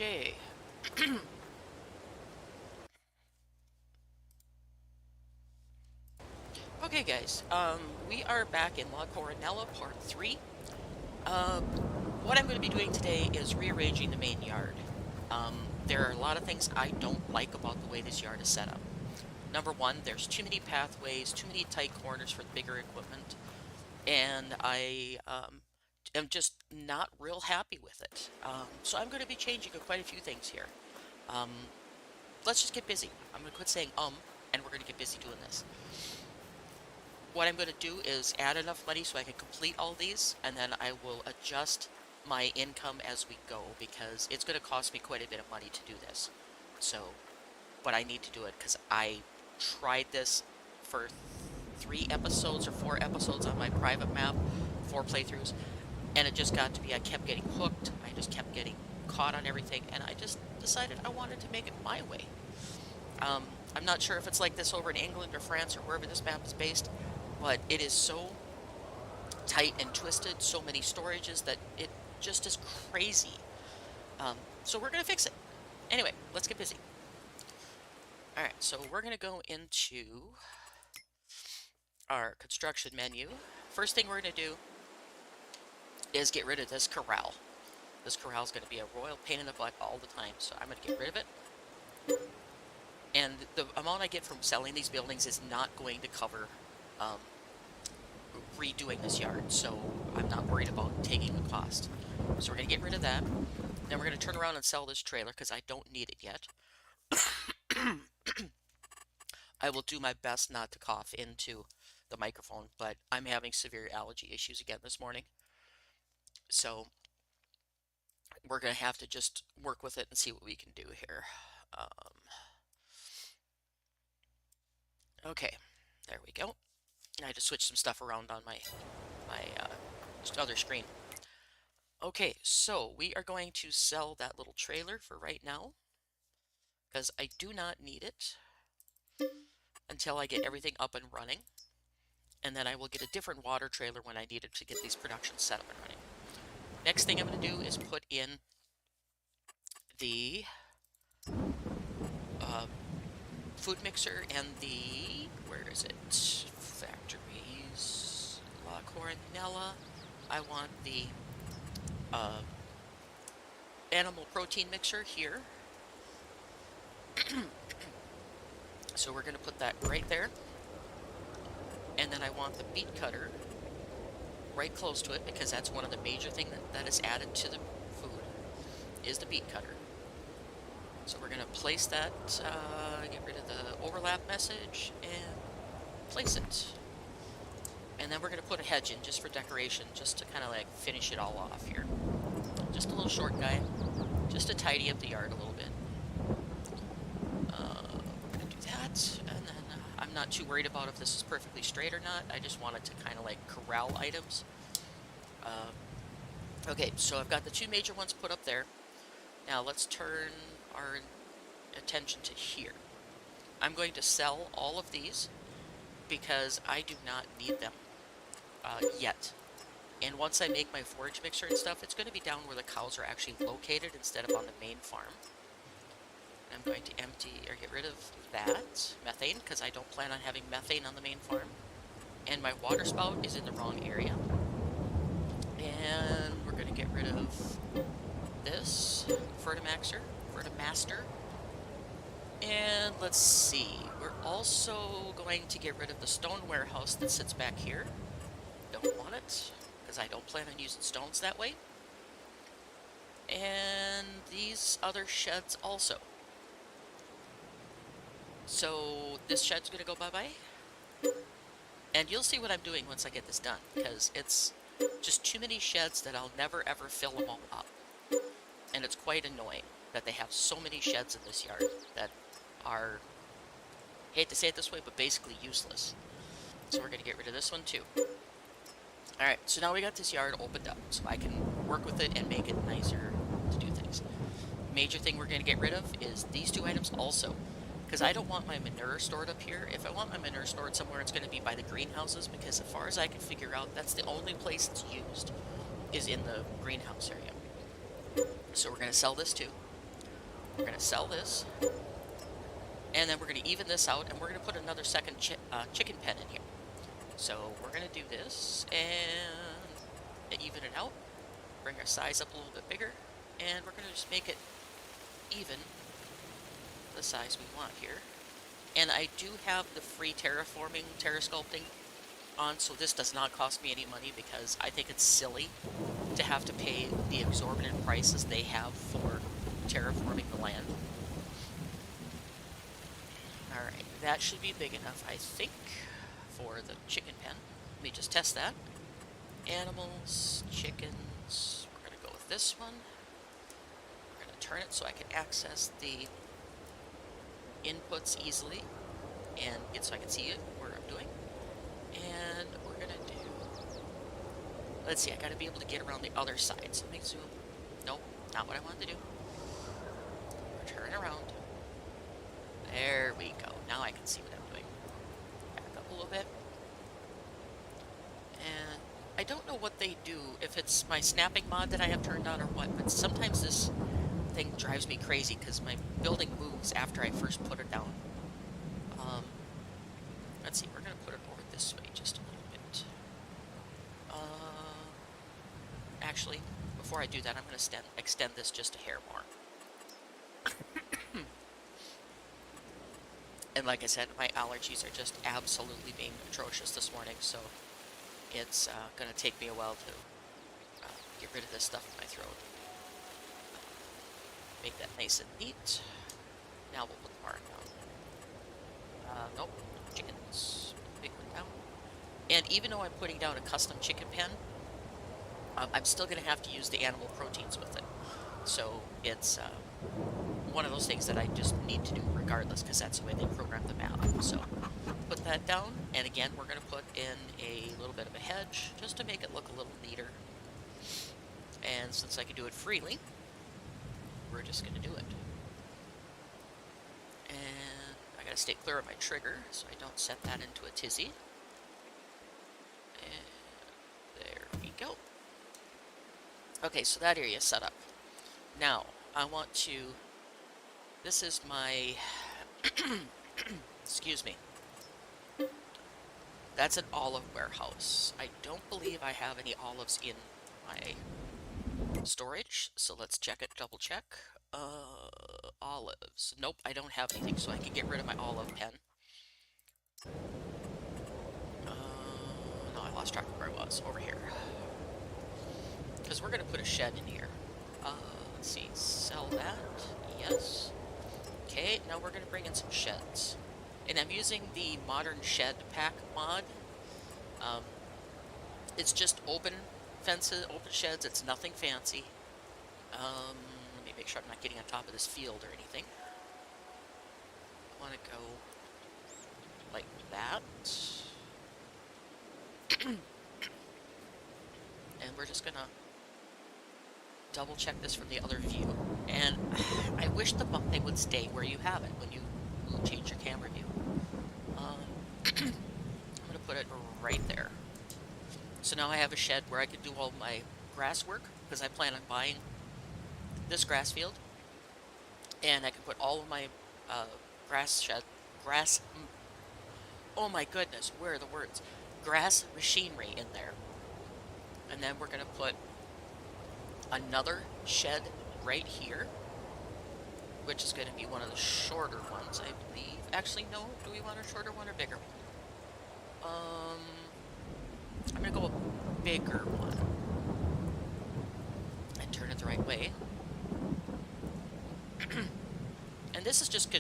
Okay. Okay, guys. We are back in La Coronella, Part 3. Um, what I'm going to be doing today is rearranging the main yard. There are a lot of things I don't like about the way this yard is set up. Number one, there's too many pathways, too many tight corners for the bigger equipment, and I am just not real happy with it. So I'm going to be changing quite a few things here. Um, let's just get busy. I'm going to quit saying and we're going to get busy doing this. What I'm going to do is add enough money so I can complete all these, and then I will adjust my income as we go, because it's going to cost me quite a bit of money to do this. So, but I need to do it because I tried this for 3 episodes or 4 episodes on my private map, 4 playthroughs, and it just got to be I kept getting hooked, I just kept getting caught on everything, and I just decided I wanted to make it my way. I'm not sure if it's like this over in England or France or wherever this map is based, but it is so tight and twisted, so many storages, that it just is crazy. So we're going to fix it. Anyway, let's get busy. Alright, so we're going to go into our construction menu. First thing we're going to do is get rid of this corral. This corral is going to be a royal pain in the butt all the time, so I'm going to get rid of it. And the amount I get from selling these buildings is not going to cover redoing this yard, so I'm not worried about taking the cost. So we're going to get rid of that. Then we're going to turn around and sell this trailer because I don't need it yet. I will do my best not to cough into the microphone, but I'm having severe allergy issues again this morning. So we're going to have to just work with it and see what we can do here. Okay, there we go. I had to switch some stuff around on my other screen. Okay, so we are going to sell that little trailer for right now, because I do not need it until I get everything up and running. And then I will get a different water trailer when I need it to get these productions set up and running. Next thing I'm going to do is put in the food mixer and the, where is it? Factories, La Coronella. I want the animal protein mixer here. So we're going to put that right there. And then I want the meat cutter right close to it, because that's one of the major things that is added to the food, is the meat cutter. So we're going to place that, get rid of the overlap message, and place it. And then we're going to put a hedge in just for decoration, just to kind of like finish it all off here. Just a little short guy, just to tidy up the yard a little bit. We're going to do that, and then I'm not too worried about if this is perfectly straight or not. I just wanted to kind of like corral items. Okay, so I've got the 2 major ones put up there. Now let's turn our attention to here. I'm going to sell all of these because I do not need them yet. And once I make my forage mixer and stuff, it's going to be down where the cows are actually located instead of on the main farm. And I'm going to empty or get rid of that methane, because I don't plan on having methane on the main farm. And my water spout is in the wrong area. And we're going to get rid of this Fertimaster. And let's see, we're also going to get rid of the stone warehouse that sits back here. Don't want it, because I don't plan on using stones that way. And these other sheds also. So this shed's going to go bye-bye. And you'll see what I'm doing once I get this done, because it's just too many sheds that I'll never ever fill them all up. And it's quite annoying that they have so many sheds in this yard that are, hate to say it this way, but basically useless. So we're going to get rid of this one too. Alright, so now we got this yard opened up, so I can work with it and make it nicer to do things. Major thing we're going to get rid of is these 2 items also, because I don't want my manure stored up here. If I want my manure stored somewhere, it's going to be by the greenhouses, because as far as I can figure out, that's the only place it's used, is in the greenhouse area. So we're going to sell this too. We're going to sell this, and then we're going to even this out, and we're going to put another second chicken pen in here. So we're going to do this, and even it out, bring our size up a little bit bigger, and we're going to just make it even the size we want here. And I do have the free terraforming, terrasculpting on, so this does not cost me any money because I think it's silly to have to pay the exorbitant prices they have for terraforming the land. Alright, that should be big enough, I think, for the chicken pen. Let me just test that. Animals, chickens, we're going to go with this one. We're going to turn it so I can access the inputs easily, and so I can see it, what I'm doing. And we're going to do, let's see, I got to be able to get around the other side. So let me zoom. Nope, not what I wanted to do. Turn around. There we go. Now I can see what I'm doing. Back up a little bit. And I don't know what they do, if it's my snapping mod that I have turned on or what, but sometimes this thing drives me crazy because my building moves after I first put it down. Let's see, we're going to put it over this way just a little bit. Actually, before I do that, I'm going to extend this just a hair more. And like I said, my allergies are just absolutely being atrocious this morning, so it's going to take me a while to get rid of this stuff in my throat. Make that nice and neat. Now we'll put the barn down. Nope, chickens. Big one down. And even though I'm putting down a custom chicken pen, I'm still going to have to use the animal proteins with it. So it's one of those things that I just need to do regardless, because that's the way they program the map. So put that down, and again, we're going to put in a little bit of a hedge just to make it look a little neater. And since I can do it freely, we're just going to do it. And I got to stay clear of my trigger so I don't set that into a tizzy. And there we go. Okay, so that area is set up. Now, I want to, this is my, excuse me, that's an olive warehouse. I don't believe I have any olives in my storage, so let's check it, double check. Olives. Nope, I don't have anything, so I can get rid of my olive pen. No, I lost track of where I was. Over here. Because we're going to put a shed in here. Let's see, sell that. Yes. Okay, now we're going to bring in some sheds. And I'm using the Modern Shed Pack mod. It's just open fences, open sheds. It's nothing fancy. Let me make sure I'm not getting on top of this field or anything. I want to go like that. And we're just gonna double check this from the other view. And I wish the thing would stay where you have it when you change your camera view. I'm gonna put it right there. So now I have a shed where I can do all my grass work, because I plan on buying this grass field. And I can put all of my oh my goodness, where are the words? Grass machinery in there. And then we're going to put another shed right here, which is going to be one of the shorter ones, I believe. Actually, no. Do we want a shorter one or bigger one? I'm going to go a bigger one. And turn it the right way. And this is just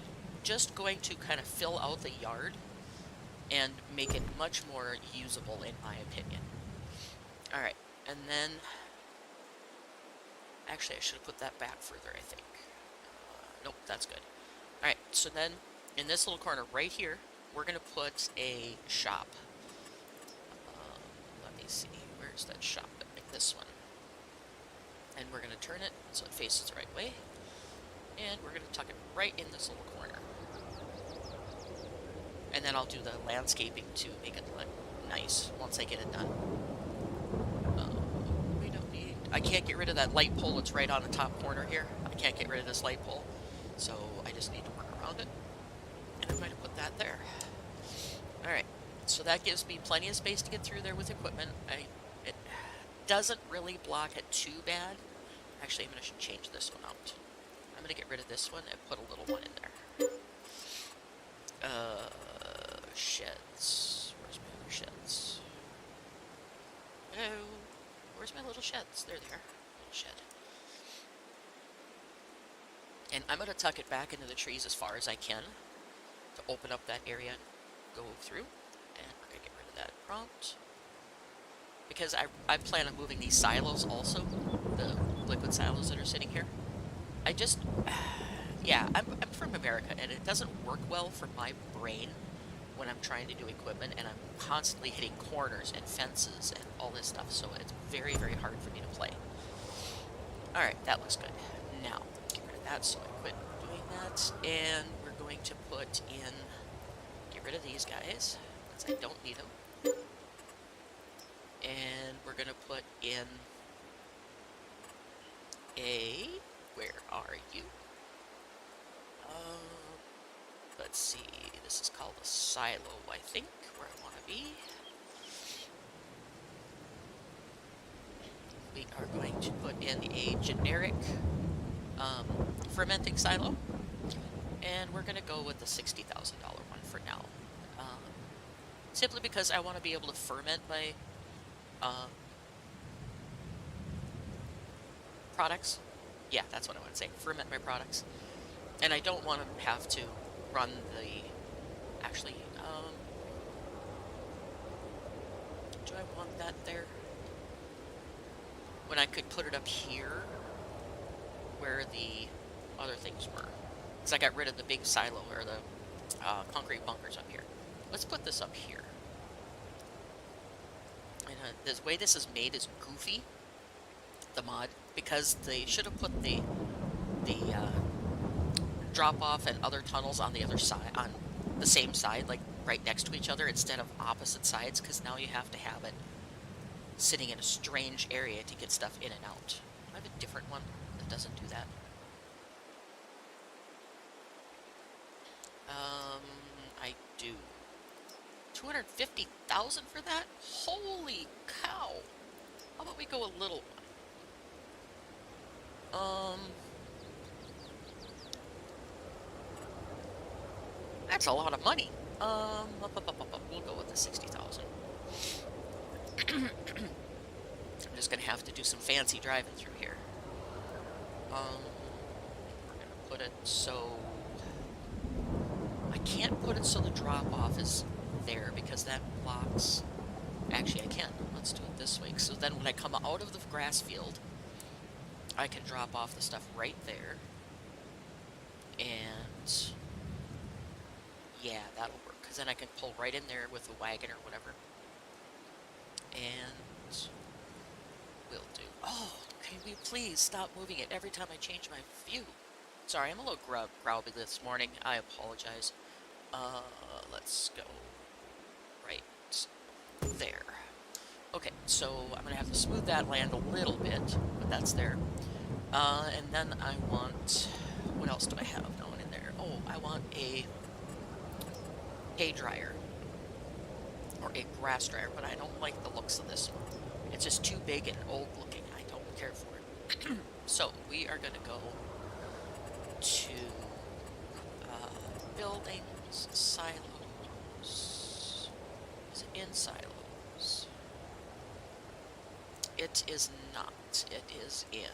going to kind of fill out the yard and make it much more usable, in my opinion. Alright, and then... Actually, I should have put that back further, I think. Nope, that's good. Alright, so then, in this little corner right here, we're going to put a shop. Let me see, where's that shop? Like this one. And we're going to turn it so it faces the right way. And we're going to tuck it right in this little corner. And then I'll do the landscaping to make it look nice once I get it done. We don't need... I can't get rid of that light pole that's right on the top corner here. I can't get rid of this light pole. So I just need to work around it. And I'm going to put that there. All right. So that gives me plenty of space to get through there with equipment. It doesn't really block it too bad. Actually, I'm going to change this one out. I'm going to get rid of this one and put a little one in there. Sheds. Where's my other sheds? Oh, where's my little sheds? They're there. Little shed. And I'm going to tuck it back into the trees as far as I can to open up that area and go through. And we're going to get rid of that prompt. Because I plan on moving these silos also, the liquid silos that are sitting here. Yeah, I'm from America, and it doesn't work well for my brain when I'm trying to do equipment, and I'm constantly hitting corners and fences and all this stuff, so it's very, very hard for me to play. Alright, that looks good. Now, get rid of that, so I quit doing that, and we're going to put in, get rid of these guys, because I don't need them. And we're going to put in where are you? Let's see, this is called a silo, I think, where I want to be. We are going to put in a generic fermenting silo, and we're going to go with the $60,000 one for now. Simply because I want to be able to ferment my products. Yeah, that's what I want to say. Ferment my products. And I don't want to have to run the... Actually, do I want that there? When I could put it up here where the other things were. Because I got rid of the big silo or the concrete bunkers up here. Let's put this up here. And the way this is made is goofy, the mod, because they should have put the drop-off and other tunnels on the other side, on the same side, like right next to each other, instead of opposite sides, because now you have to have it sitting in a strange area to get stuff in and out. I have a different one that doesn't do that. I do. 250,000 for that? Holy cow! How about we go a little one? That's a lot of money. We'll go with the 60,000. I'm just gonna have to do some fancy driving through here. We're gonna put it so... I can't put it so the drop-off is there because that blocks... Actually, I can. Let's do it this way. So then when I come out of the grass field, I can drop off the stuff right there. And... yeah, that'll work. Because then I can pull right in there with a wagon or whatever. And... we'll do... Oh, can we please stop moving it every time I change my view? Sorry, I'm a little growly this morning. I apologize. Let's go right there. Okay, so I'm going to have to smooth that land a little bit, but that's there. And then I want... what else do I have going in there? Oh, I want a hay dryer. Or a grass dryer, but I don't like the looks of this one. It's just too big and old looking. I don't care for it. So, we are going to go to buildings, silos. Is it in silos? It is not. It is in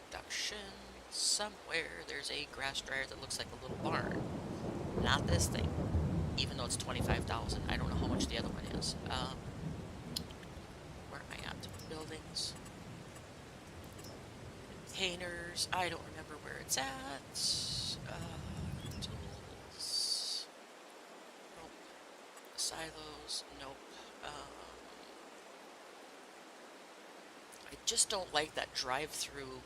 production. Somewhere there's a grass dryer that looks like a little barn. Not this thing. Even though it's 25,000. I don't know how much the other one is. Where am I at? Buildings. Containers. I don't remember where it's at. Tools. Nope. Silos. Nope. I just don't like that drive-through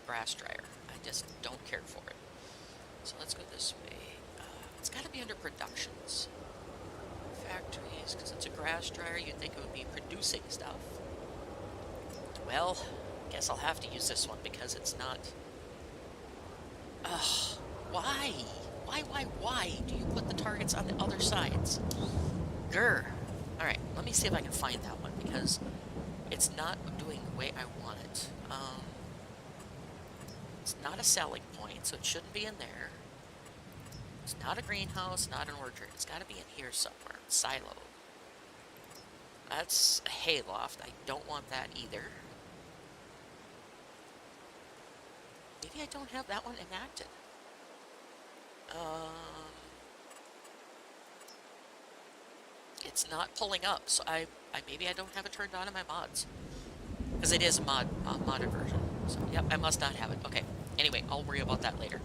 grass dryer. I just don't care for it. So let's go this way. It's got to be under productions. Factories, because it's a grass dryer, you'd think it would be producing stuff. Well, guess I'll have to use this one because it's not Ugh, why? Why do you put the targets on the other sides? Grr. Alright, let me see if I can find that one, because it's not doing the way I want it. It's not a selling point, so it shouldn't be in there. It's not a greenhouse, not an orchard. It's got to be in here somewhere. Silo. That's a hayloft. I don't want that either. Maybe I don't have that one enacted. It's not pulling up, so maybe I don't have it turned on in my mods. Because it is a modded version. So, yep, I must not have it. Okay. Anyway, I'll worry about that later.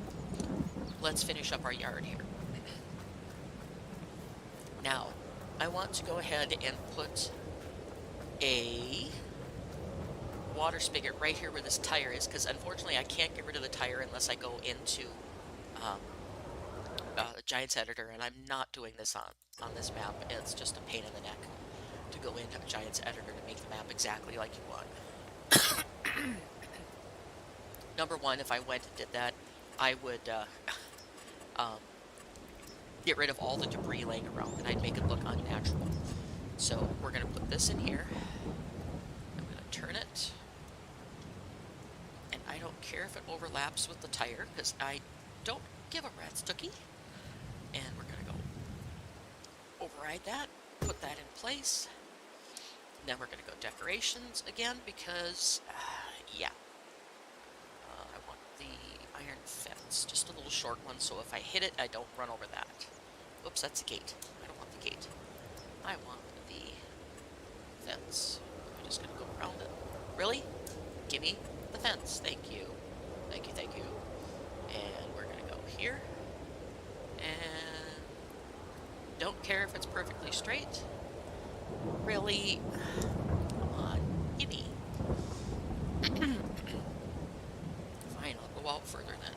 Let's finish up our yard here. Now, I want to go ahead and put a water spigot right here where this tire is, because unfortunately I can't get rid of the tire unless I go into Giants Editor, and I'm not doing this on this map. It's just a pain in the neck to go into Giants Editor to make the map exactly like you want. Number one, if I went and did that, I would get rid of all the debris laying around, and I'd make it look unnatural. So we're going to put this in here. I'm going to turn it. And I don't care if it overlaps with the tire, because I don't give a rat's tookie. And we're going to go override that, put that in place. Then we're going to go decorations again, because, yeah. I want the iron fence, just a little short one, so if I hit it, I don't run over that. Oops, that's a gate. I don't want the gate. I want the fence. I'm just going to go around it. Really? Give me the fence. Thank you. Thank you, thank you. And we're going to go here. And don't care if it's perfectly straight. Really? Come on. Gimme. Fine, I'll go out further then.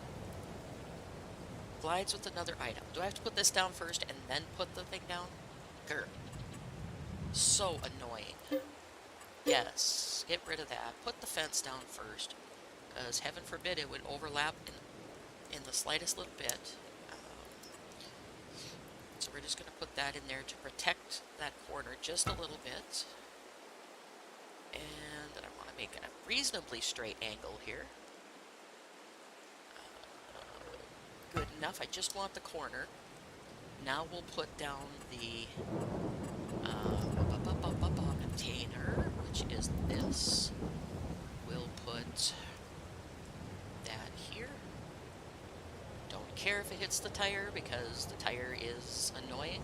Glides with another item. Do I have to put this down first and then put the thing down? Grr. So annoying. Yes, get rid of that. Put the fence down first, because heaven forbid it would overlap in the slightest little bit. So we're just going to put that in there to protect that corner just a little bit. And then I want to make a reasonably straight angle here. Good enough. I just want the corner. Now we'll put down the container, which is this. We'll put that here. Don't care if it hits the tire, because the tire is annoying.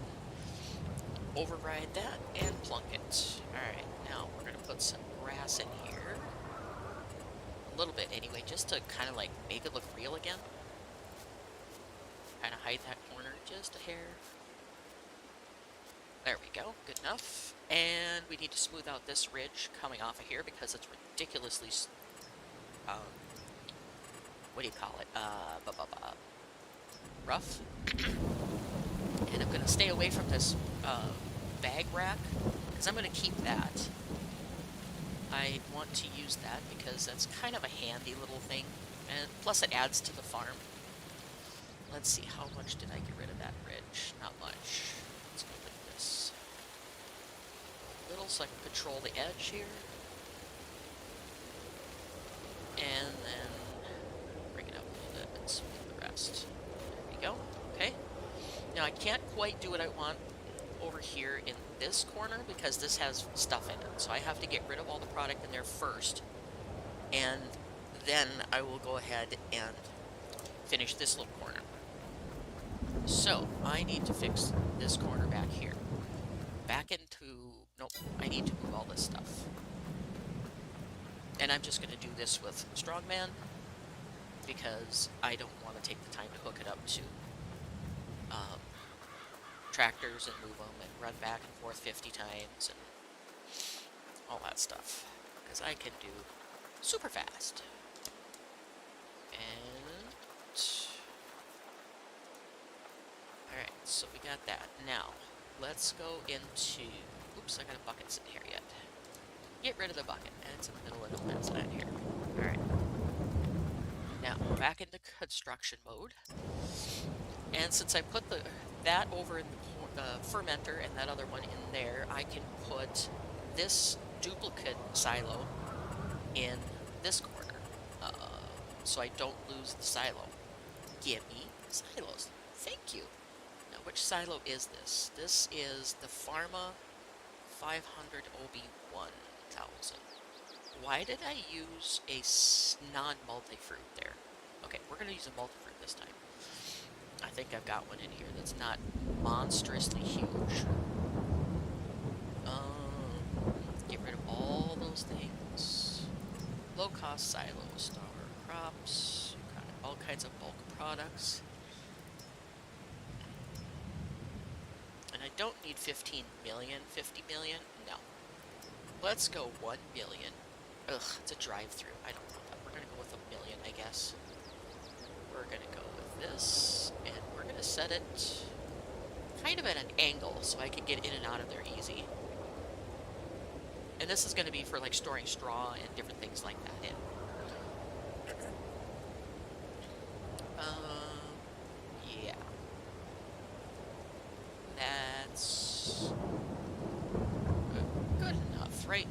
Override that and plunk it. Alright, now we're going to put some grass in here. A little bit anyway, just to kind of like make it look real again. Kind of hide that corner just a hair. There we go, good enough. And we need to smooth out this ridge coming off of here, because it's ridiculously, what do you call it? Rough. And I'm going to stay away from this bag rack, because I'm going to keep that. I want to use that because that's kind of a handy little thing, and plus it adds to the farm. Let's see, how much did I get rid of that ridge? Not much. Let's go like this. A little, so I can control the edge here. And then bring it up a little bit and smooth the rest. There we go. Okay. Now I can't quite do what I want over here in this corner, because this has stuff in it. So I have to get rid of all the product in there first. And then I will go ahead and finish this little corner. So, I need to fix this corner back here. Back into... Nope, I need to move all this stuff. And I'm just going to do this with Strongman, because I don't want to take the time to hook it up to tractors and move them and run back and forth 50 times and all that stuff. Because I can do super fast. And... Alright, so we got that. Now, let's go into... Oops, I got a bucket sitting here yet. Get rid of the bucket. And it's in the middle of no man's land here. Alright. Now, back into construction mode. And since I put that over in the fermenter and that other one in there, I can put this duplicate silo in this corner. So I don't lose the silo. Give me silos. Thank you. Now, which silo is this? This is the Pharma 500 OB1000. Why did I use a non-multi-fruit there? Okay, we're going to use a multi-fruit this time. I think I've got one in here that's not monstrously huge. Get rid of all those things. Low-cost silo, star crops, got all kinds of bulk products. And I don't need 15 million, 50 million, no. Let's go 1 million. Ugh, it's a drive-through. I don't want that. We're going to go with 1 million, I guess. We're going to go with this, and we're going to set it kind of at an angle so I can get in and out of there easy. And this is going to be for like storing straw and different things like that in. Yeah. That's good enough, right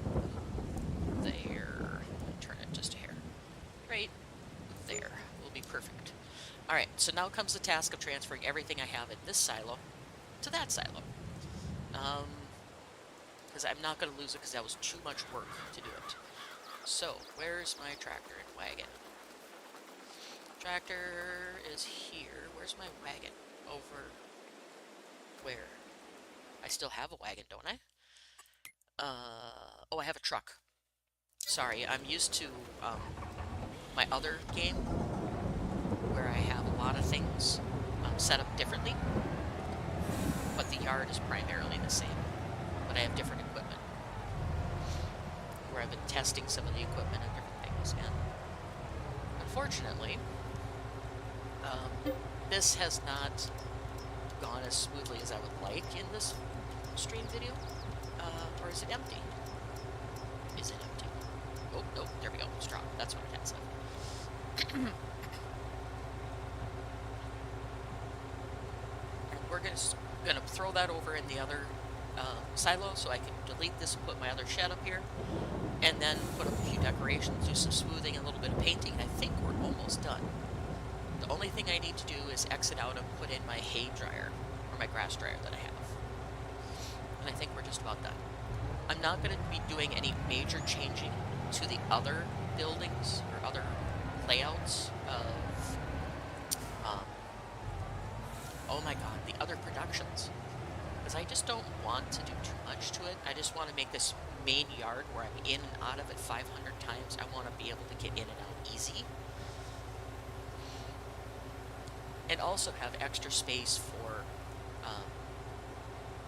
there. Turn it just a hair. Right there. Will be perfect. Alright, so now comes the task of transferring everything I have in this silo to that silo. Because I'm not going to lose it because that was too much work to do it. So, where's my tractor and wagon? Tractor is here. Where's my wagon? Over where? I still have a wagon, don't I? Oh, I have a truck. Sorry, I'm used to my other game where I have a lot of things set up differently, but the yard is primarily the same, but I have different equipment, where I've been testing some of the equipment and different things, and unfortunately, this has not gone as smoothly as I would like in this stream video. Or is it empty? Is it empty? Oh, no, there we go. Straw. That's what it has. We're gonna throw that over in the other silo so I can delete this and put my other shed up here. And then put up a few decorations, do some smoothing, and a little bit of painting, and I think we're almost done. The only thing I need to do is exit out and put in my hay dryer, or my grass dryer that I have. And I think we're just about done. I'm not going to be doing any major changing to the other buildings or other layouts of, oh my god, the other productions. Because I just don't want to do too much to it. I just want to make this main yard where I'm in and out of it 500 times. I want to be able to get in and out easy. And also have extra space for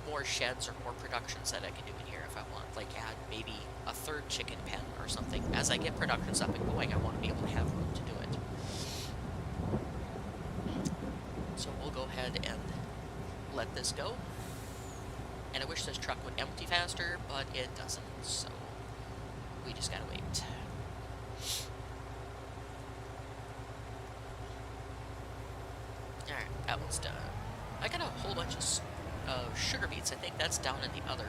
more sheds or more productions that I can do in here if I want. Like add maybe a third chicken pen or something. As I get productions up and going, I want to be able to have room to do it. So we'll go ahead and let this go. And I wish this truck would empty faster, but it doesn't, so we just gotta wait. Alright, that one's done. I got a whole bunch of sugar beets. I think that's down in the other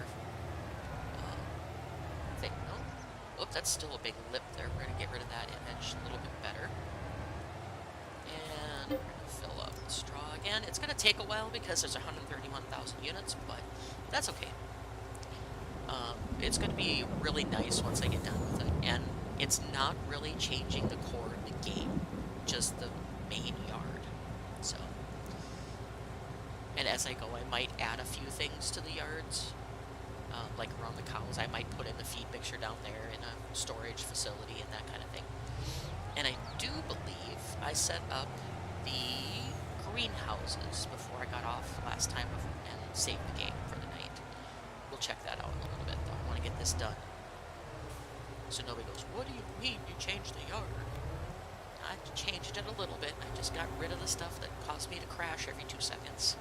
thing. No? Oop, that's still a big lip there. We're going to get rid of that image a little bit better. And we're going to fill up the straw again. It's going to take a while because there's 131,000 units, but that's okay. It's going to be really nice once I get done with it. And it's not really changing the core of the game, just the main yard. So, and as I go, I might add a few things to the yards, like around the cows. I might put in the feed mixture down there in a storage facility and that kind of thing. And I do believe I set up the greenhouses before I got off last time and saved the game for the night. We'll check that out in a little bit, though. I want to get this done. So nobody goes, what do you mean you changed the yard? I changed it a little bit. I just got rid of the stuff that caused me to crash every 2 seconds.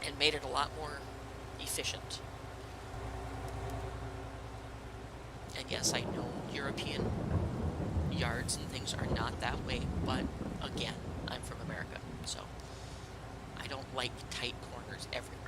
And made it a lot more efficient. And yes, I know European yards and things are not that way, but again, I'm from America, so I don't like tight corners everywhere.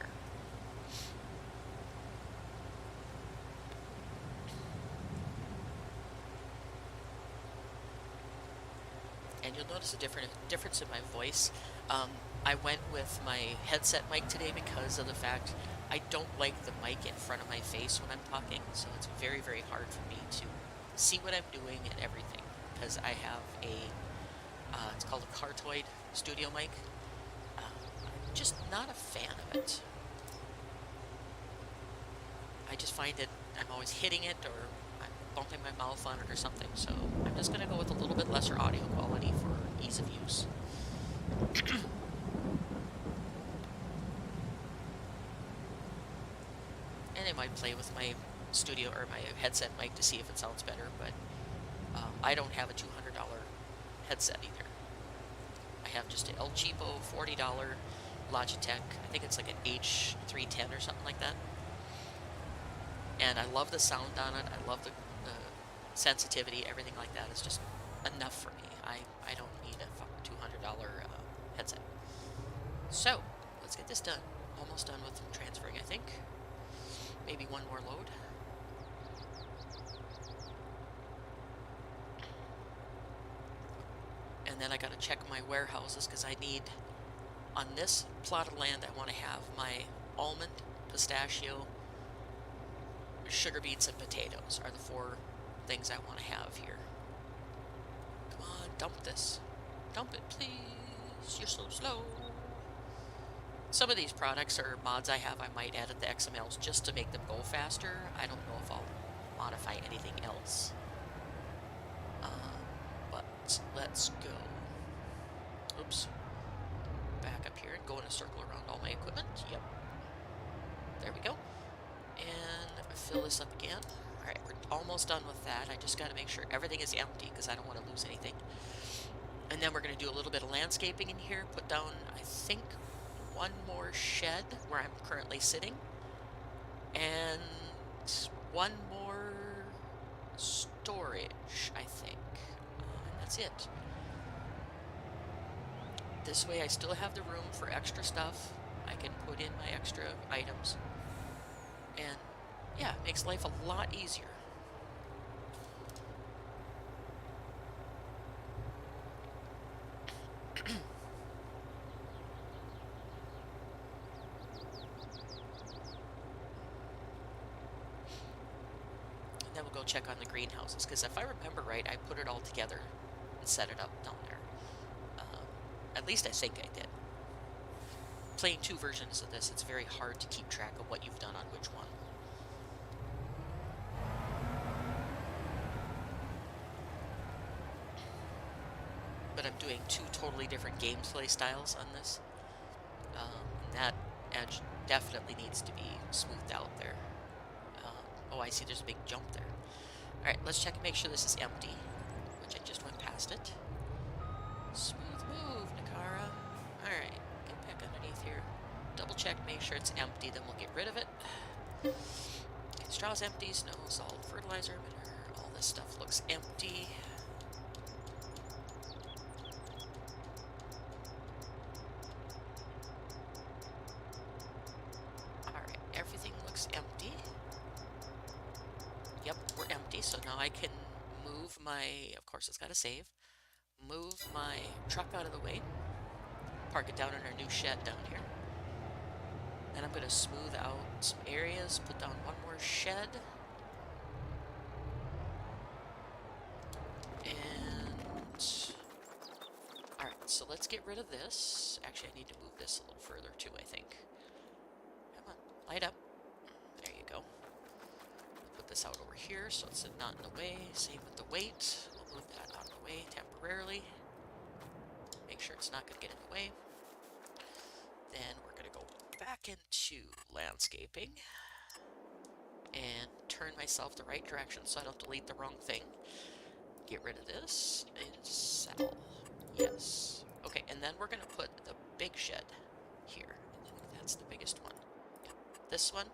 And you'll notice a difference in my voice. I went with my headset mic today because of the fact I don't like the mic in front of my face when I'm talking, so it's very, very hard for me to see what I'm doing and everything because I have it's called a Cartoid studio mic. I'm just not a fan of it. I just find it, I'm always hitting it or I'm bumping my mouth on it or something, so I'm just going to go with a little bit lesser audio quality for ease of use. And I might play with my studio or my headset mic to see if it sounds better, but I don't have a $200 headset either. I have just an El Cheapo $40 Logitech. I think it's like an H310 or something like that. And I love the sound on it. I love the sensitivity, everything like that. It's just enough for me. I don't need a $200 headset. So, let's get this done. Almost done with transferring, I think. Maybe one more load. And then I gotta check my warehouses because I need, on this plot of land, I want to have my almond, pistachio, sugar beets, and potatoes are the 4 things I want to have here. Come on, dump this. Dump it, please. You're so slow. Some of these products or mods I have, I might edit the XMLs just to make them go faster. I don't know if I'll modify anything else. But let's go. Oops. Back up here and go in a circle around all my equipment. Yep. There we go. And fill this up again. Alright, we're almost done with that. I just got to make sure everything is empty because I don't want to lose anything. And then we're going to do a little bit of landscaping in here. Put down, I think, one more shed where I'm currently sitting. And one more storage, I think. And that's it. This way I still have the room for extra stuff. I can put in my extra items. And yeah, it makes life a lot easier. Then we'll go check on the greenhouses, because if I remember right, I put it all together and set it up down there. At least I think I did. Playing 2 versions of this, it's very hard to keep track of what you've done on which one. But I'm doing 2 totally different gameplay styles on this. That edge definitely needs to be smoothed out there. Oh, I see there's a big jump there. Alright, let's check and make sure this is empty, which I just went past it. Smooth move, Nakara. Alright, get back underneath here. Double check, make sure it's empty, then we'll get rid of it. Okay, straw's empty, snow, salt, fertilizer, manure, all this stuff looks empty. Alright, everything looks empty. Yep, we're empty, so now I can move my, of course it's got to save, move my truck out of the way, park it down in our new shed down here. Then I'm going to smooth out some areas, put down one more shed. And, alright, so let's get rid of this. Actually, I need to move this a little further too, I think. Come on, light up. There you go. Put this out over here so it's not in the way. Same with the weight. We'll move that out of the way temporarily. Make sure it's not going to get in the way. Then we're going to go back into landscaping and turn myself the right direction so I don't delete the wrong thing. Get rid of this and sell. Yes. Okay, and then we're going to put the big shed here. I think that's the biggest one. This one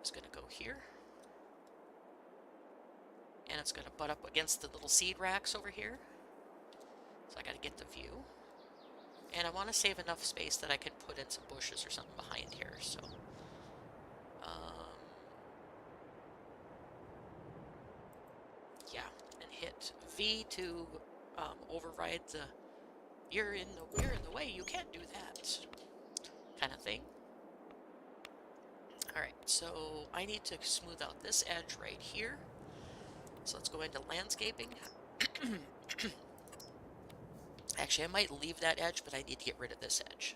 is going to go here. And it's going to butt up against the little seed racks over here. So I got to get the view. And I want to save enough space that I can put in some bushes or something behind here. So, yeah, and hit V to override the "you're in the way, you can't do that" kind of thing. All right, so I need to smooth out this edge right here. So let's go into landscaping. Actually, I might leave that edge, but I need to get rid of this edge.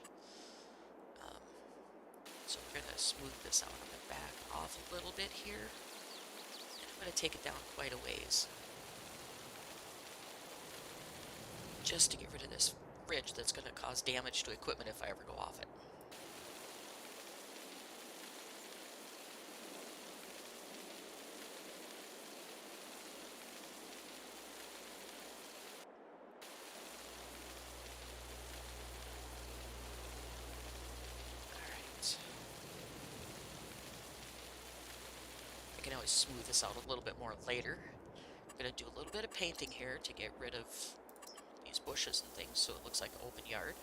So we're going to smooth this out. I'm going to back off a little bit here. And I'm going to take it down quite a ways. Just to get rid of this ridge that's going to cause damage to equipment if I ever go off it. I can always smooth this out a little bit more later. I'm going to do a little bit of painting here to get rid of these bushes and things so it looks like an open yard.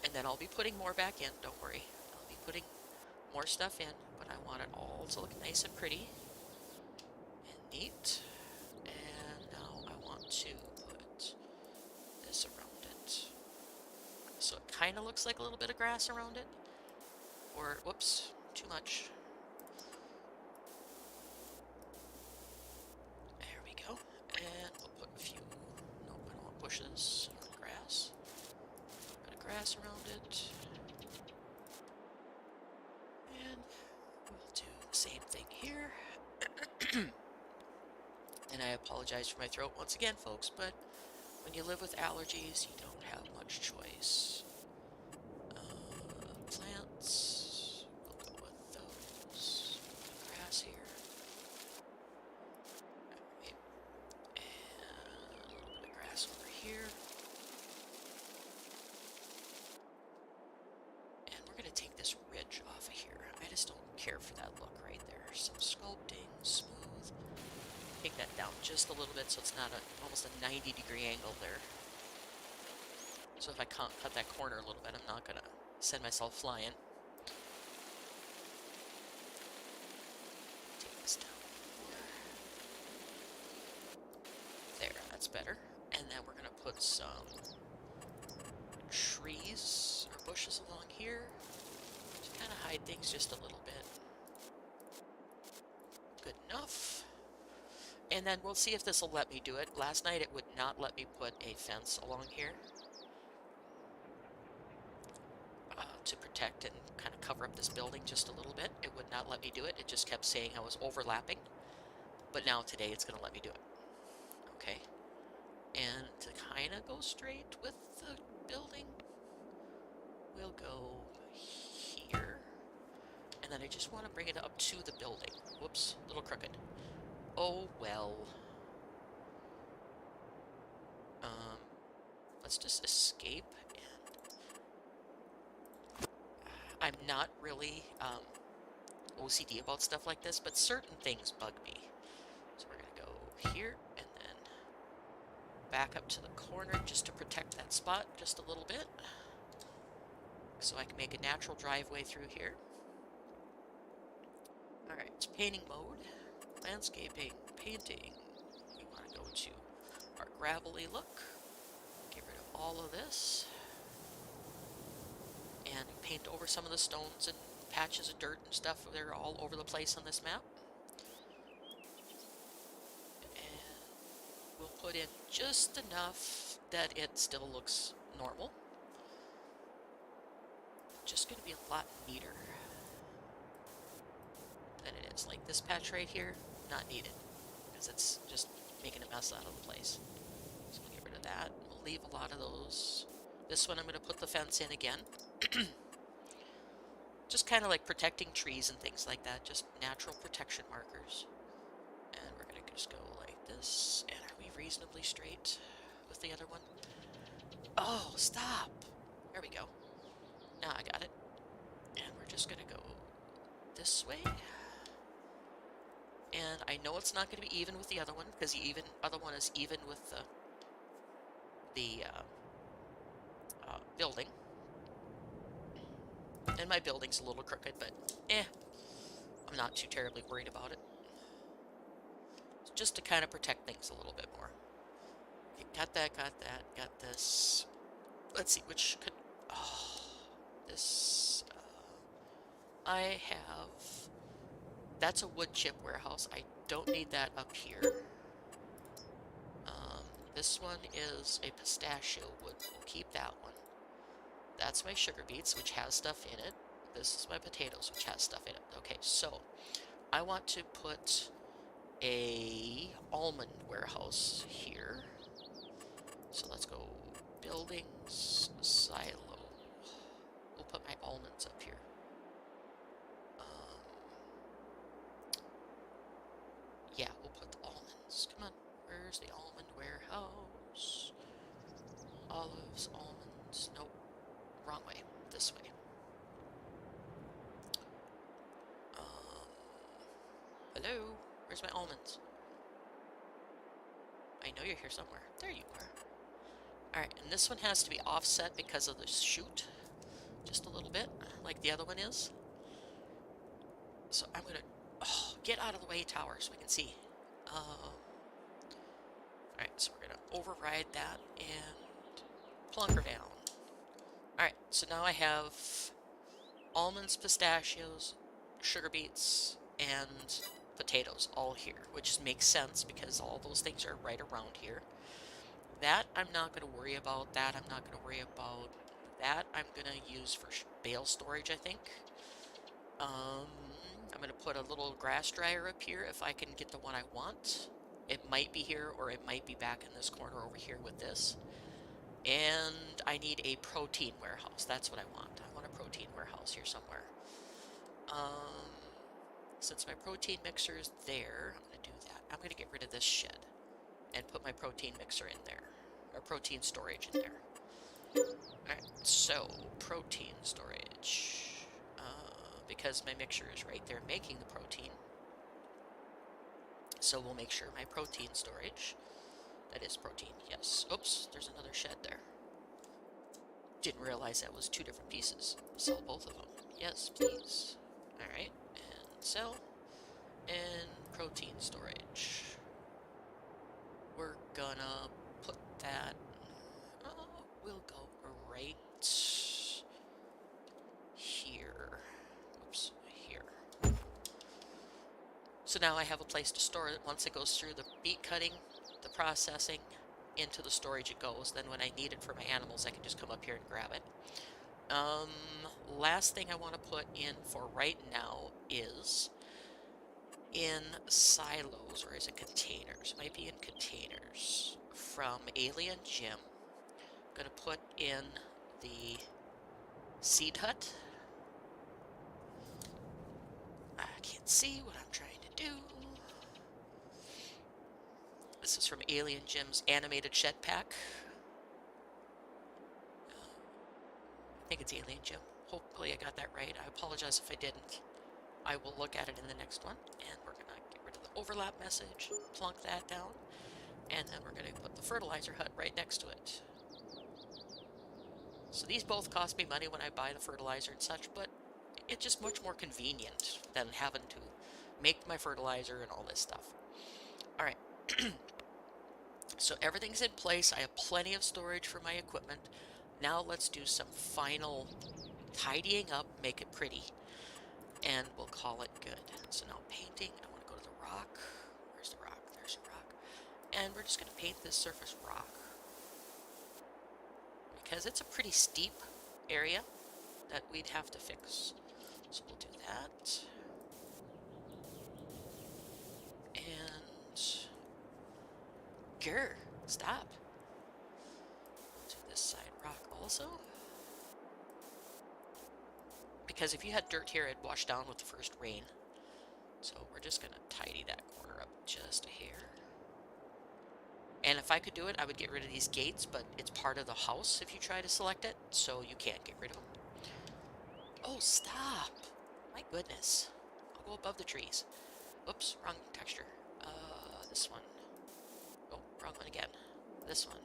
And then I'll be putting more back in, don't worry. I'll be putting more stuff in, but I want it all to look nice and pretty and neat. And now I want to put this around it. So it kind of looks like a little bit of grass around it. Or, whoops, too much. There we go. And we'll put a few, nope, I don't want bushes, I want grass. A bit of grass around it. And we'll do the same thing here. And I apologize for my throat once again, folks, but when you live with allergies, you don't have much choice. Plants, we'll go with those. Grass here. Right. And a little bit of grass over here. And we're going to take this ridge off of here. I just don't care for that look right there. Some sculpting, smooth. Take that down just a little bit so it's not almost a 90-degree angle there. So if I can't cut that corner a little bit, I'm not going to send myself flying. Take this down more. There, that's better. And then we're going to put some trees or bushes along here to kind of hide things just a little bit. Good enough. And then we'll see if this will let me do it. Last night it would not let me put a fence along here to protect and kind of cover up this building just a little bit. It would not let me do it. It just kept saying I was overlapping. But now today it's going to let me do it. Okay. And to kind of go straight with the building, we'll go here. And then I just want to bring it up to the building. Whoops, a little crooked. Oh, well. Let's just escape. And I'm not really OCD about stuff like this, but certain things bug me. So we're going to go here and then back up to the corner just to protect that spot just a little bit. So I can make a natural driveway through here. Alright, it's painting mode. Landscaping, painting. We want to go to our gravelly look. Get rid of all of this. And paint over some of the stones and patches of dirt and stuff. They're all over the place on this map. And we'll put in just enough that it still looks normal. Just going to be a lot neater than it is. Like this patch right here, not needed, because it's just making a mess out of the place. So we'll get rid of that. We'll leave a lot of those. This one I'm going to put the fence in again. Just kind of like protecting trees and things like that, just natural protection markers. And we're going to just go like this. And are we reasonably straight with the other one? Oh, stop! There we go. Now I got it. And we're just going to go this way. And I know it's not going to be even with the other one, because the other one is even with the building. And my building's a little crooked, but I'm not too terribly worried about it. Just to kind of protect things a little bit more. Okay, got that, got this. Let's see, which could... Oh, this... I have... That's a wood chip warehouse. I don't need that up here. This one is a pistachio wood. We'll keep that one. That's my sugar beets, which has stuff in it. This is my potatoes, which has stuff in it. Okay, so I want to put a almond warehouse here. So let's go buildings, silo. We'll put my almonds up here. Yeah, we'll put the almonds. Come on, where's the almond warehouse? Olives, almonds. Nope, wrong way. This way. Hello? Where's my almonds? I know you're here somewhere. There you are. Alright, and this one has to be offset because of the chute. Just a little bit, like the other one is. So I'm gonna... Oh, get out of the way, tower, so we can see. Alright, so we're gonna override that and plunk her down. Alright, so now I have almonds, pistachios, sugar beets, and potatoes all here, which makes sense because all those things are right around here. That I'm not going to worry about. That I'm not going to worry about. That I'm going to use for bale storage, I think. I'm going to put a little grass dryer up here if I can get the one I want. It might be here or it might be back in this corner over here with this. And I need a protein warehouse. That's what I want. I want a protein warehouse here somewhere. Since my protein mixer is there, I'm going to do that. I'm going to get rid of this shed and put my protein mixer in there, or protein storage in there. Alright, so protein storage. Because my mixer is right there making the protein. So we'll make sure my protein storage, that is protein, yes. Oops, there's another shed there. Didn't realize that was two different pieces. Sell both of them. Yes, please. Alright, and sell. And protein storage. We're gonna put that... we'll go right here. Oops, here. So now I have a place to store it. Once it goes through the beet cutting, the processing, into the storage it goes. Then when I need it for my animals, I can just come up here and grab it. Last thing I want to put in for right now is in silos, or is it containers? It might be in containers from Alien Gym. I'm going to put in the seed hut. I can't see what I'm trying to do. This is from Alien Gym's animated shed pack. I think it's Alien Gym. Hopefully I got that right. I apologize if I didn't. I will look at it in the next one, and we're going to get rid of the overlap message, plunk that down, and then we're going to put the fertilizer hut right next to it. So these both cost me money when I buy the fertilizer and such, but it's just much more convenient than having to make my fertilizer and all this stuff. Alright, so everything's in place. I have plenty of storage for my equipment. Now let's do some final tidying up, make it pretty, and we'll call it good. So now painting, I want to go to the rock. Where's the rock? There's the rock. And we're just going to paint this surface rock, because it's a pretty steep area that we'd have to fix. So we'll do that. And... Grr, stop. We'll do this side rock also. Because if you had dirt here, it'd wash down with the first rain. So we're just going to tidy that corner up just a hair. And if I could do it, I would get rid of these gates, but it's part of the house if you try to select it, so you can't get rid of them. Oh, stop! My goodness. I'll go above the trees. Oops, wrong texture. This one. Oh, wrong one again. This one.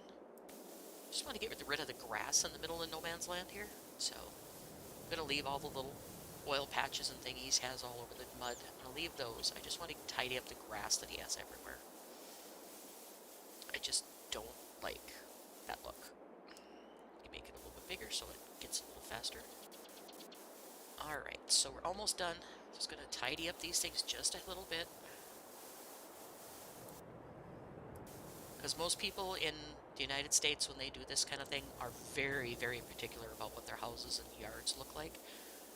Just want to get rid of the grass in the middle of no man's land here. So I'm going to leave all the little oil patches and thingies he has all over the mud. I'm going to leave those. I just want to tidy up the grass that he has everywhere. I just don't like that look. You make it a little bit bigger so it gets a little faster. Alright, so we're almost done. Just going to tidy up these things just a little bit. Because most people in the United States, when they do this kind of thing, are very, very particular about what their houses and yards look like.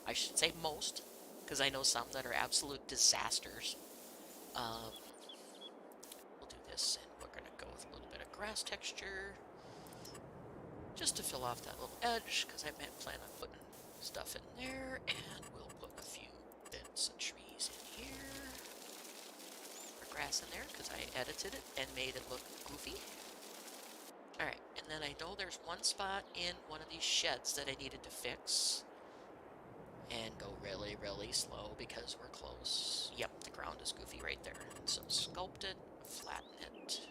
I should say most, because I know some that are absolute disasters. We'll do this, and we're going to go with a little bit of grass texture, just to fill off that little edge, because I plan on putting stuff in there, and we'll put a few bits of trees in here. Grass in there because I edited it and made it look goofy. Alright, and then I know there's one spot in one of these sheds that I needed to fix and go really, really slow because we're close. Yep, the ground is goofy right there. So sculpt it, flatten it.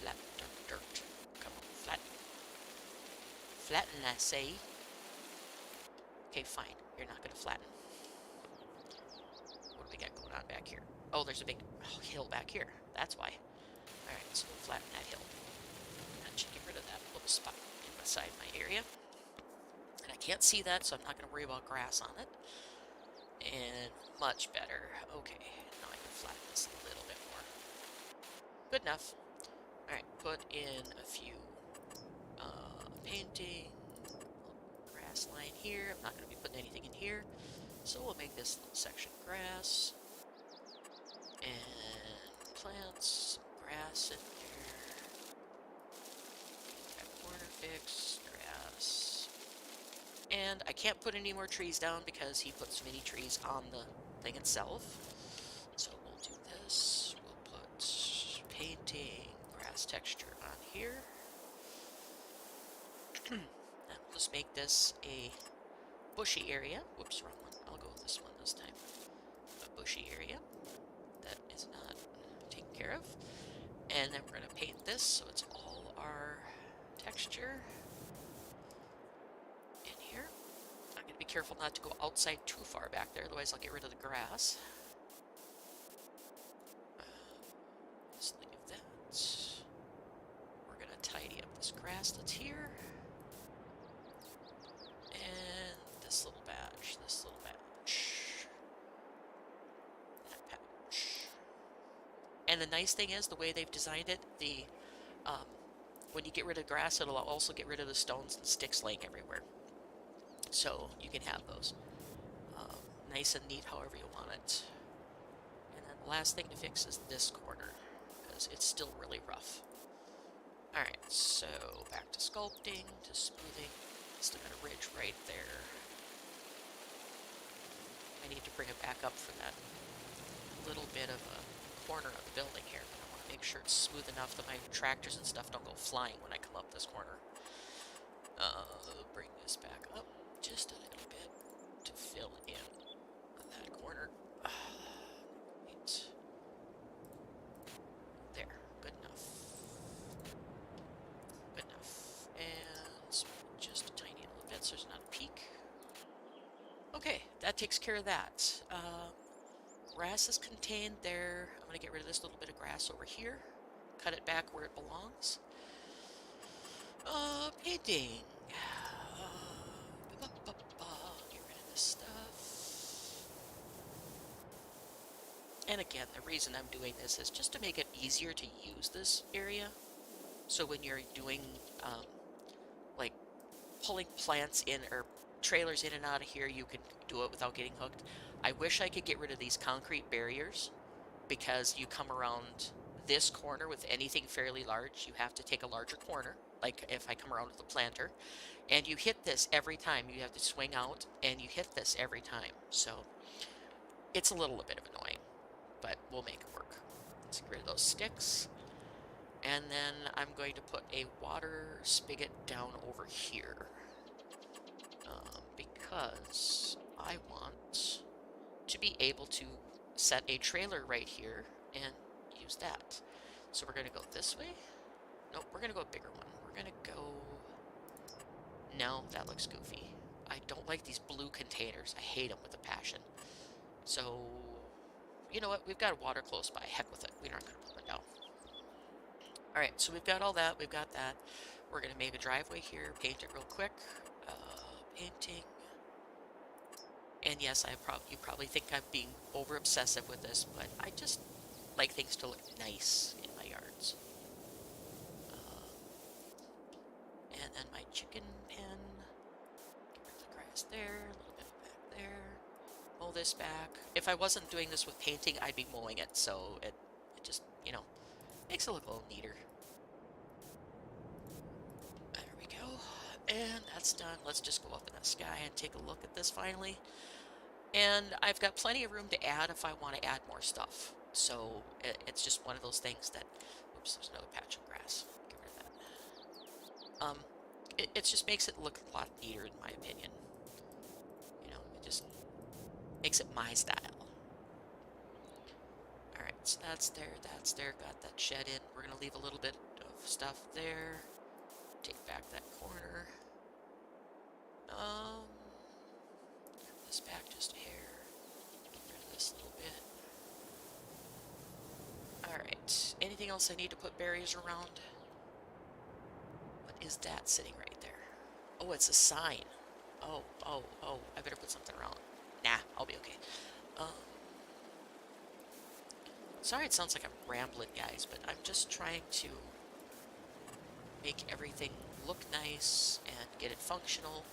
Flatten dirt. Come on, flatten. Flatten, I say. Okay, fine. You're not going to flatten. What do we got going on back here? Oh, there's a big hill back here. That's why. Alright, so we'll flatten that hill. That should get rid of that little spot inside my area. And I can't see that, so I'm not going to worry about grass on it. And much better. Okay, now I can flatten this a little bit more. Good enough. Alright, put in a few painting. Grass line here. I'm not going to be putting anything in here. So we'll make this little section grass. And plants, grass in there. That corner fixed, grass. And I can't put any more trees down because he puts mini trees on the thing itself. So we'll do this. We'll put painting, grass texture on here. And we'll just make this a bushy area. Whoops, wrong one. I'll go with this one this time. A bushy area that is not taken care of. And then we're going to paint this so it's all our texture in here. I'm going to be careful not to go outside too far back there, otherwise I'll get rid of the grass. Just leave that. We're going to tidy up this grass that's here. And this little patch, this little patch. That patch. And the nice thing is, the way they've designed it, when you get rid of grass, it'll also get rid of the stones and sticks laying everywhere. So you can have those nice and neat however you want it. And then the last thing to fix is this corner, because it's still really rough. Alright, so back to sculpting, to smoothing. Still got a ridge right there. I need to bring it back up for that little bit of a corner of the building here, but I want to make sure it's smooth enough that my tractors and stuff don't go flying when I come up this corner. Bring this back up just a little bit to fill in that corner. Right. There, good enough. Good enough. And smooth just a tiny little bit so there's not a peak. Okay, that takes care of that. Grass is contained there. I'm going to get rid of this little bit of grass over here. Cut it back where it belongs. Painting. Get rid of this stuff. And again, the reason I'm doing this is just to make it easier to use this area. So when you're doing, like, pulling plants in or trailers in and out of here, you can do it without getting hooked. I wish I could get rid of these concrete barriers, because you come around this corner with anything fairly large, you have to take a larger corner, like if I come around with a planter, and you hit this every time. You have to swing out, and you hit this every time. So it's a little bit of annoying, but we'll make it work. Let's get rid of those sticks. And then I'm going to put a water spigot down over here. Because I want to be able to set a trailer right here and use that. So we're going to go this way. Nope, we're going to go a bigger one. We're going to go... No, that looks goofy. I don't like these blue containers. I hate them with a passion. So, you know what? We've got water close by. Heck with it. We're not going to pull it down. All right, so we've got all that. We've got that. We're going to make a driveway here. Paint it real quick. Painting. And yes, you probably think I'm being over obsessive with this, but I just like things to look nice in my yards. And then my chicken pen. Get rid of the grass there, a little bit back there. Mow this back. If I wasn't doing this with painting, I'd be mowing it, so it just, you know, makes it look a little neater. There we go. And that's done. Let's just go up in the sky and take a look at this finally. And I've got plenty of room to add if I want to add more stuff. So it's just one of those things that... Oops, there's another patch of grass. Get rid of that. It just makes it look a lot neater in my opinion. You know, it just makes it my style. Alright, so that's there, got that shed in. We're going to leave a little bit of stuff there. Take back that corner. This back just a hair. Get rid of this a little bit. Alright, anything else I need to put barriers around? What is that sitting right there? Oh, it's a sign. Oh, I better put something around. Nah, I'll be okay. Sorry it sounds like I'm rambling, guys, but I'm just trying to make everything look nice and get it functional.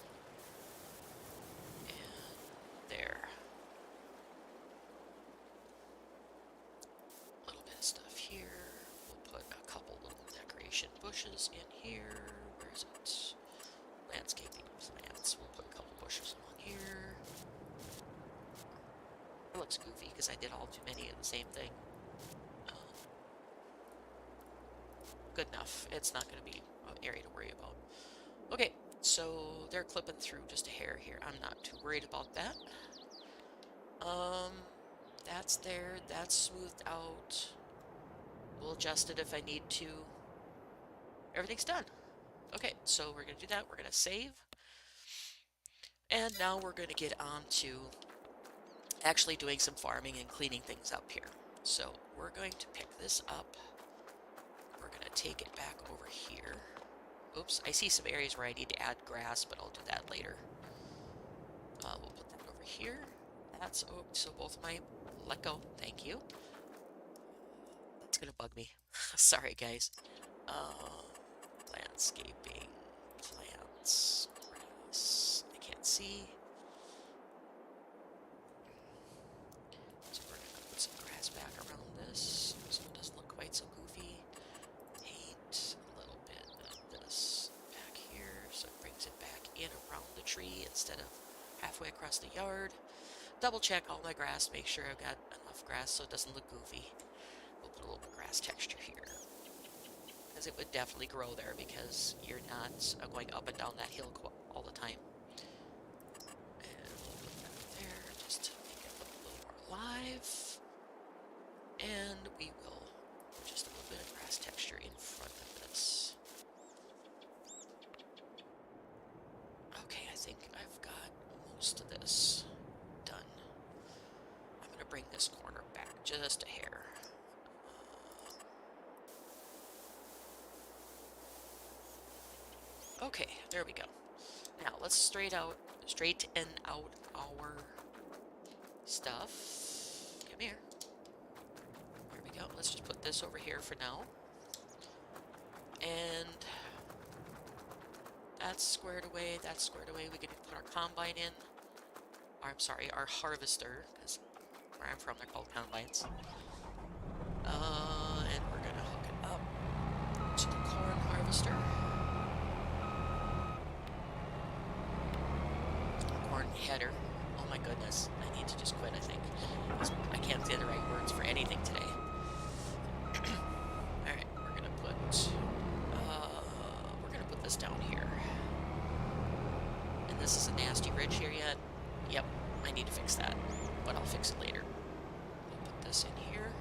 And there. A little bit of stuff here. We'll put a couple little decoration bushes in here. Where is it? Landscaping plants. We'll put a couple bushes along here. It looks goofy because I did all too many of the same thing. Good enough. It's not going to be an area to worry about. Okay, so they're clipping through just a hair here. I'm not too worried about that. That's there. That's smoothed out. We'll adjust it if I need to. Everything's done. Okay, so we're going to do that. We're going to save. And now we're going to get on to actually doing some farming and cleaning things up here. So we're going to pick this up. We're going to take it back over here. Oops, I see some areas where I need to add grass, but I'll do that later. We'll put that over here. That's, oh, so both my, let go, thank you. That's going to bug me. Sorry, guys. Landscaping, plants, grass, I can't see. So we're going to put some grass back around this, so it doesn't look quite so goofy. Paint a little bit of this back here, so it brings it back in around the tree instead of halfway across the yard. Double check all my grass, make sure I've got enough grass so it doesn't look goofy. We'll put a little bit of grass texture here. Because it would definitely grow there because you're not going up and down that hill all the time. And we'll put that there just to make it look a little more alive. And we will put just a little bit of grass texture in front of this. Okay, I think I've got most of this done. I'm going to bring this corner back just a hair. Okay, there we go. Now let's straighten out our stuff. Come here. There we go. Let's just put this over here for now. And that's squared away. That's squared away. We can put our combine in. Or, I'm sorry, our harvester, because where I'm from, they're called combines. And we're gonna hook it up to the corn harvester. Header. Oh my goodness. I need to just quit, I think. I can't say the right words for anything today. Alright, we're gonna put this down here. And this is a nasty ridge here yet. Yep, I need to fix that. but I'll fix it later. I'll put this in here,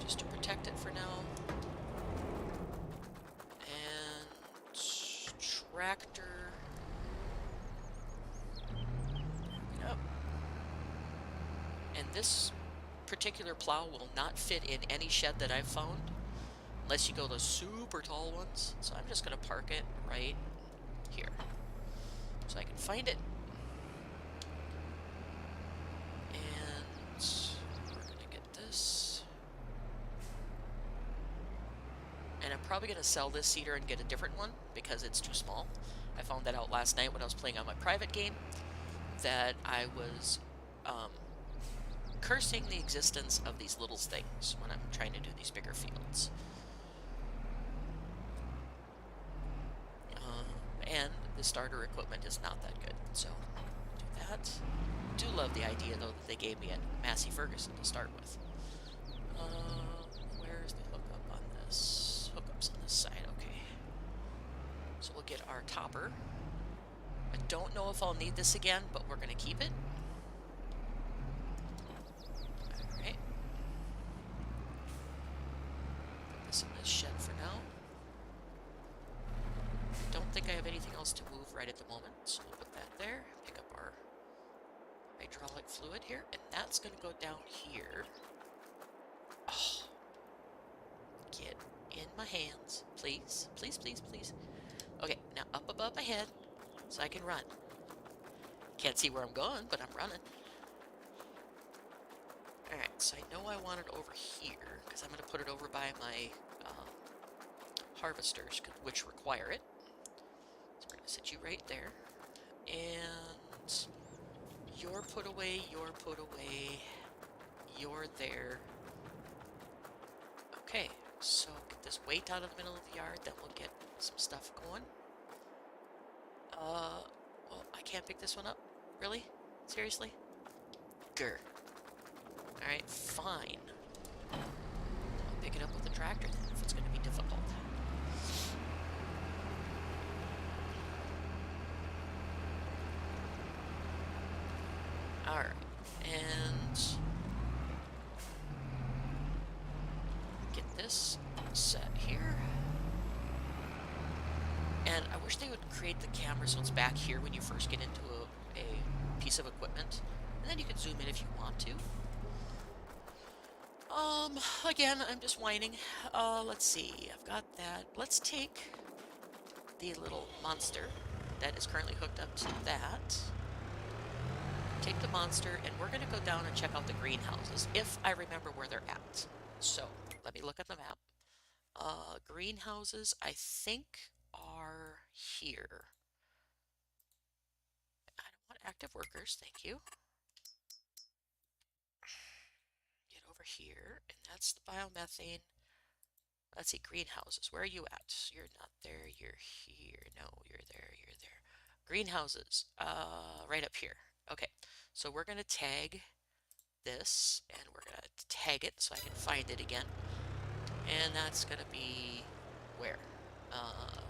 just to protect it for now. And tractor. Yep. And this particular plow will not fit in any shed that I've found, unless you go the super tall ones. So I'm just going to park it right here, so I can find it. And we're going to get this. And I'm probably going to sell this seeder and get a different one, because it's too small. I found that out last night when I was playing on my private game, that I was cursing the existence of these little things when I'm trying to do these bigger fields. And the starter equipment is not that good, so do that. Do love the idea, though, that they gave me a Massey Ferguson to start with. Where's the hookup on this? Hookups on this side, okay. So we'll get our topper. I don't know if I'll need this again, but we're going to keep it. Alright. Put this in this shed for now. Don't think I have anything else to move right at the moment, so we'll put that there. Pick up our hydraulic fluid here, and that's going to go down here. Oh. Get in my hands, please. Please, please, please. Okay, now up above my head, so I can run. Can't see where I'm going, but I'm running. Alright, so I know I want it over here, because I'm going to put it over by my harvesters, which require it. So we're going to set you right there. And you're put away, you're put away, you're there. Okay, so get this weight out of the middle of the yard, then we'll get some stuff going. Well, I can't pick this one up? Really? Seriously? Grr. Alright, fine. I'll pick it up with the tractor then, if it's going to be difficult. Alright, and get this set here. And I wish they would create the camera so it's back here when you first get into a piece of equipment. And then you can zoom in if you want to. Again, I'm just whining. Let's see, I've got that. Let's take the little monster that is currently hooked up to that. Take the monster, and we're going to go down and check out the greenhouses, if I remember where they're at. So, let me look at the map. Greenhouses, I think, are here. I don't want active workers, thank you. Get over here, and that's the biomethane. Let's see, greenhouses, where are you at? You're not there, you're here. No, you're there, you're there. Greenhouses, right up here. Okay, so we're going to tag this, and we're going to tag it so I can find it again. And that's going to be where?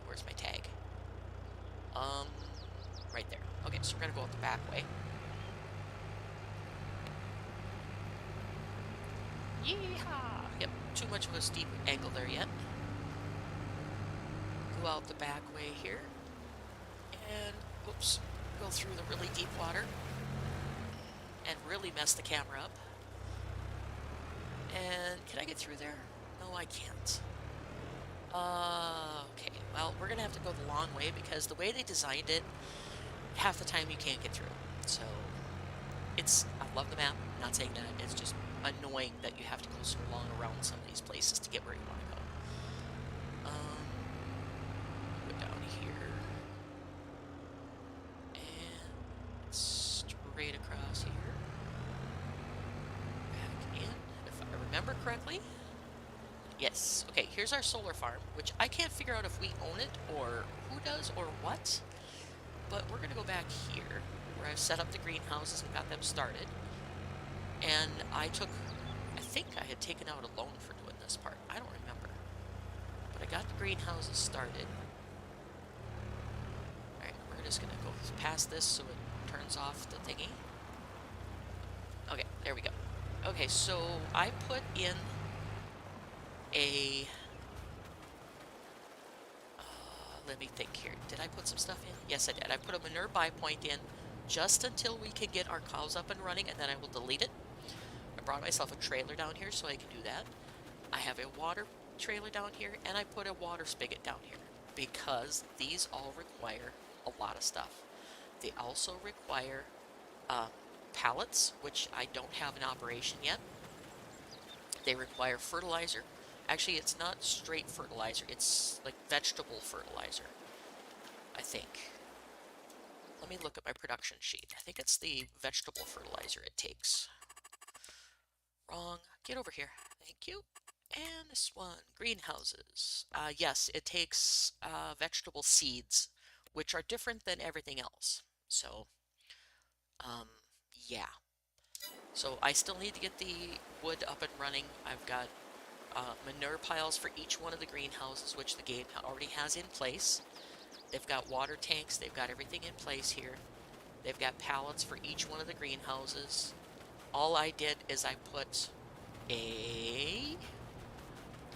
Where's my tag? Right there. Okay, so we're going to go out the back way. Yeehaw! Yep, too much of a steep angle there yet. Go out the back way here. And, oops, go through the really deep water. And really mess the camera up. And can I get through there? No, I can't. Okay, well, we're going to have to go the long way because the way they designed it, half the time you can't get through. So, I love the map, I'm not saying that, it's just annoying that you have to go so long around some of these places to get where you want to go. Go down here. And straight across here. Back in, if I remember correctly. Yes. Okay, here's our solar farm, which I can't figure out if we own it, or who does, or what. But we're going to go back here, where I've set up the greenhouses and got them started. And I think I had taken out a loan for doing this part. I don't remember. But I got the greenhouses started. Alright, we're just going to go past this so it turns off the thingy. Okay, there we go. Okay, so I put in a, let me think here. Did I put some stuff in? Yes, I did. I put a manure buy point in just until we can get our cows up and running, and then I will delete it. I brought myself a trailer down here so I can do that. I have a water trailer down here, and I put a water spigot down here because these all require a lot of stuff. They also require uh, pallets, which I don't have in operation yet. They require fertilizer. Actually, it's not straight fertilizer. It's like vegetable fertilizer, I think. Let me look at my production sheet. I think it's the vegetable fertilizer it takes. Wrong. Get over here. Thank you. And this one, greenhouses. Yes, it takes vegetable seeds, which are different than everything else. So, um, yeah. So I still need to get the wood up and running. I've got manure piles for each one of the greenhouses, which the game already has in place. They've got water tanks. They've got everything in place here. They've got pallets for each one of the greenhouses. All I did is I put a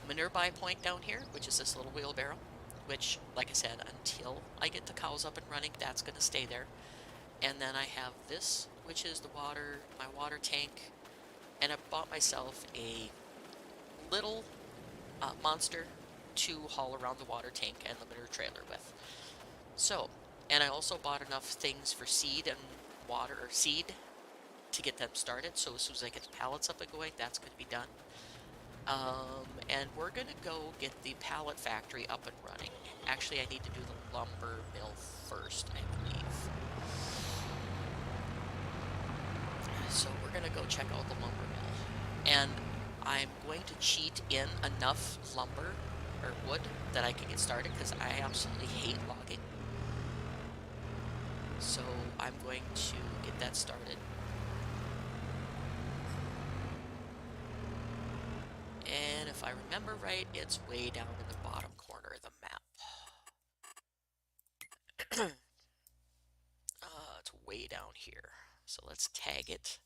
manure buy point down here, which is this little wheelbarrow, which, like I said, until I get the cows up and running, that's going to stay there. And then I have this, which is the water, my water tank, and I bought myself a little monster to haul around the water tank and the manure trailer with. So, and I also bought enough things for seed and water or seed to get them started. So as soon as I get the pallets up and going, that's going to be done. And we're going to go get the pallet factory up and running. Actually, I need to do the lumber mill first, I believe. So we're going to go check out the lumber mill. And I'm going to cheat in enough lumber or wood that I can get started because I absolutely hate logging. So I'm going to get that started. And if I remember right, it's way down in the bottom corner of the map. It's way down here. So let's tag it.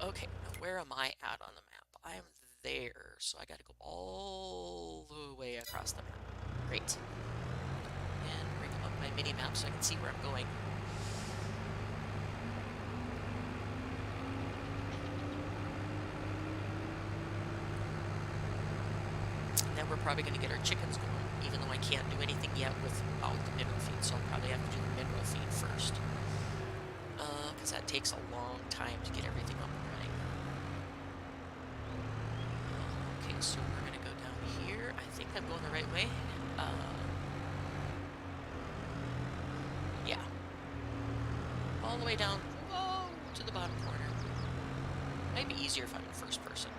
Okay, now where am I at on the map? I'm there, so I gotta go all the way across the map. Great. And bring up my mini map so I can see where I'm going. And then we're probably gonna get our chickens going, even though I can't do anything yet without the mineral feed, so I'll probably have to do the mineral feed first. Because that takes a long time to get everything up and running. Okay, so we're going to go down here. I think I'm going the right way. Yeah. All the way down, whoa, to the bottom corner. Might be easier if I'm in first person.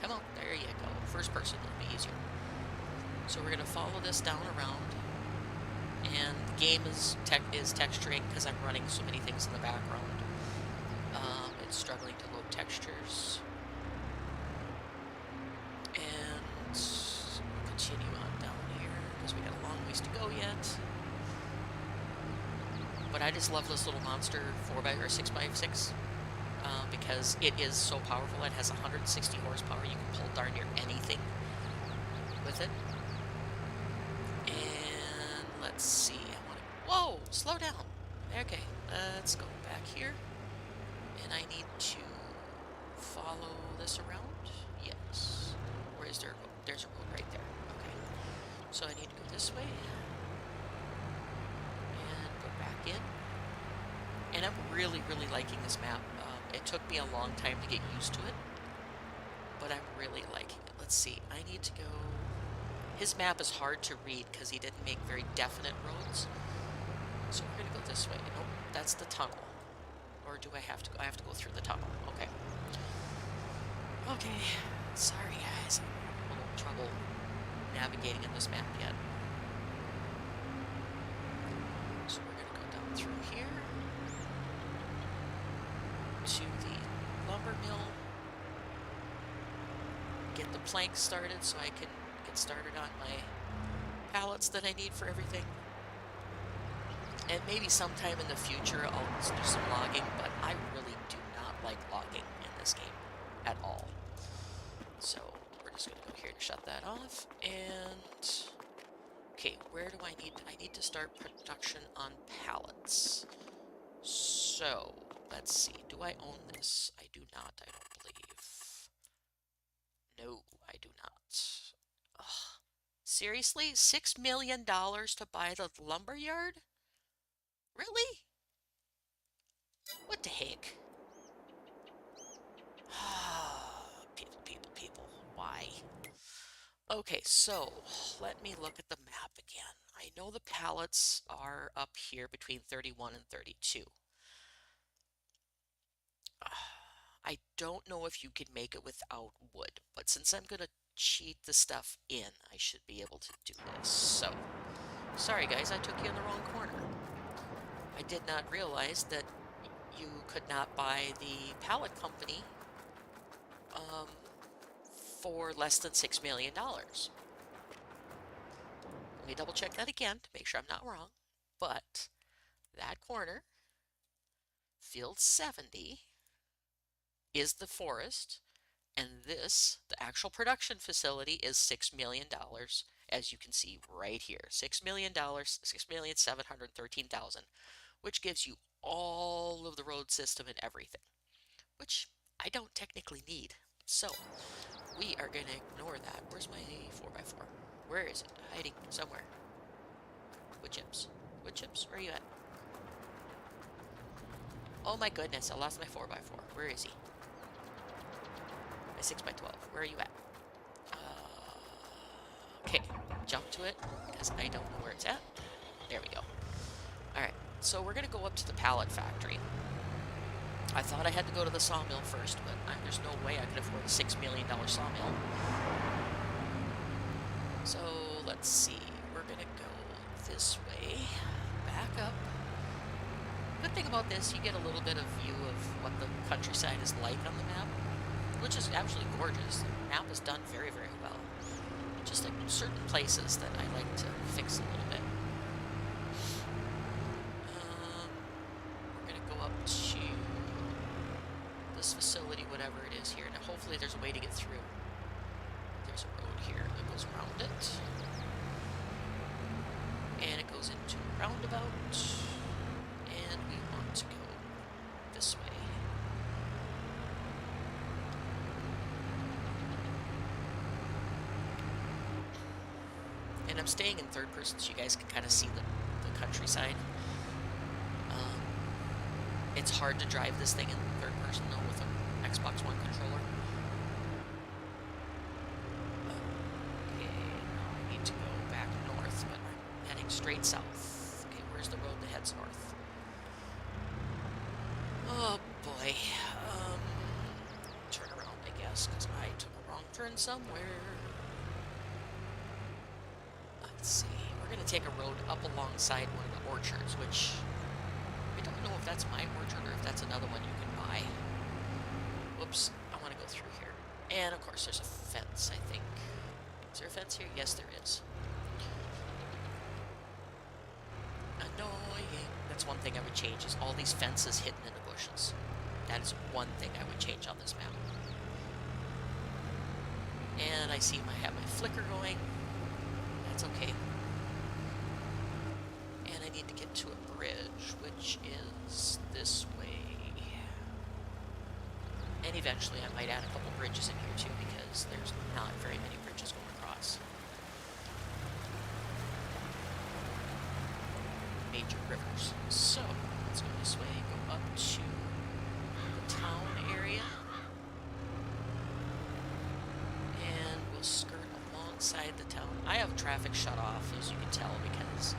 Come on, there you go. First person will be easier. So we're going to follow this down around. And the game is texturing because I'm running so many things in the background. It's struggling to load textures. And we'll continue on down here because we got a long ways to go yet. But I just love this little monster 4x or 6x6 because it is so powerful. It has 160 horsepower. You can pull darn near anything with it. Let's see, I want to, whoa, slow down. Okay, let's go back here. And I need to follow this around. Yes. Where is there a road? There's a road right there. Okay. So I need to go this way. And go back in. And I'm really, really liking this map. It took me a long time to get used to it. But I'm really liking it. Let's see, I need to go... His map is hard to read because he didn't make very definite roads. So we're going to go this way. Nope, that's the tunnel. Or do I have to go? I have to go through the tunnel. Okay. Okay. Sorry, guys. I'm having a little trouble navigating in this map yet. So we're going to go down through here to the lumber mill. Get the planks started so I can get started on my pallets that I need for everything. And maybe sometime in the future I'll do some logging, but I really do like logging in this game at all. So we're just going to go here to shut that off. And okay, where do I need? I need to start production on pallets. So let's see. Do I own this? I do not. I don't believe. No, I do not. Ugh. Seriously? $6 million to buy the lumber yard? Really? What the heck? People. Why? Okay, so let me look at the map again. I know the pallets are up here between 31 and 32. I don't know if you can make it without wood, but since I'm going to cheat the stuff in, I should be able to do this. So, sorry guys, I took you in the wrong corner. I did not realize that you could not buy the pallet company for less than $6 million. Let me double check that again to make sure I'm not wrong. But that corner, field 70, is the forest, and this, the actual production facility, is $6 million, as you can see right here. $6 million, $6,713,000, which gives you all of the road system and everything, which I don't technically need. So we are going to ignore that. Where's my 4x4? Where is it? Hiding somewhere. Wood chips. Wood chips, where are you at? Oh my goodness, I lost my 4x4. Where is he? My 6x12. Where are you at? Okay, jump to it, because I don't know where it's at. There we go. Alright, so we're going to go up to the pallet factory. I thought I had to go to the sawmill first, but there's no way I could afford a $6 million sawmill. So, let's see. We're going to go this way. Back up. Good thing about this, you get a little bit of view of what the countryside is like on the map, which is absolutely gorgeous. The map is done very, very well. Just like certain places that I like to fix a little bit. We're going to go up to this facility, whatever it is here. Now, hopefully there's a way to get through. There's a road here that goes around it. And it goes into a roundabout. And we want to go this way. And I'm staying in third person so you guys can kind of see the countryside. It's hard to drive this thing in third person though with an Xbox One controller. Okay, now I need to go back north, but I'm heading straight south. Okay, where's the road that heads north? Oh boy. Turn around, I guess, because I took a wrong turn somewhere. Let's see. We're going to take a road up alongside one of the orchards, which I don't know if that's my orchard or if that's another one you can buy. Whoops, I want to go through here. And of course there's a fence, I think. Is there a fence here? Yes, there is. Annoying. That's one thing I would change, is all these fences hidden in the bushes. That is one thing I would change on this map. And I see I have my flicker going. That's okay. And I need to get to a bridge, which is this way. And eventually I might add a couple bridges in here too, because there's not very many bridges going across major rivers. So let's go this way, go up to the town area. And we'll skirt alongside the town. I have traffic shut off, as you can tell, because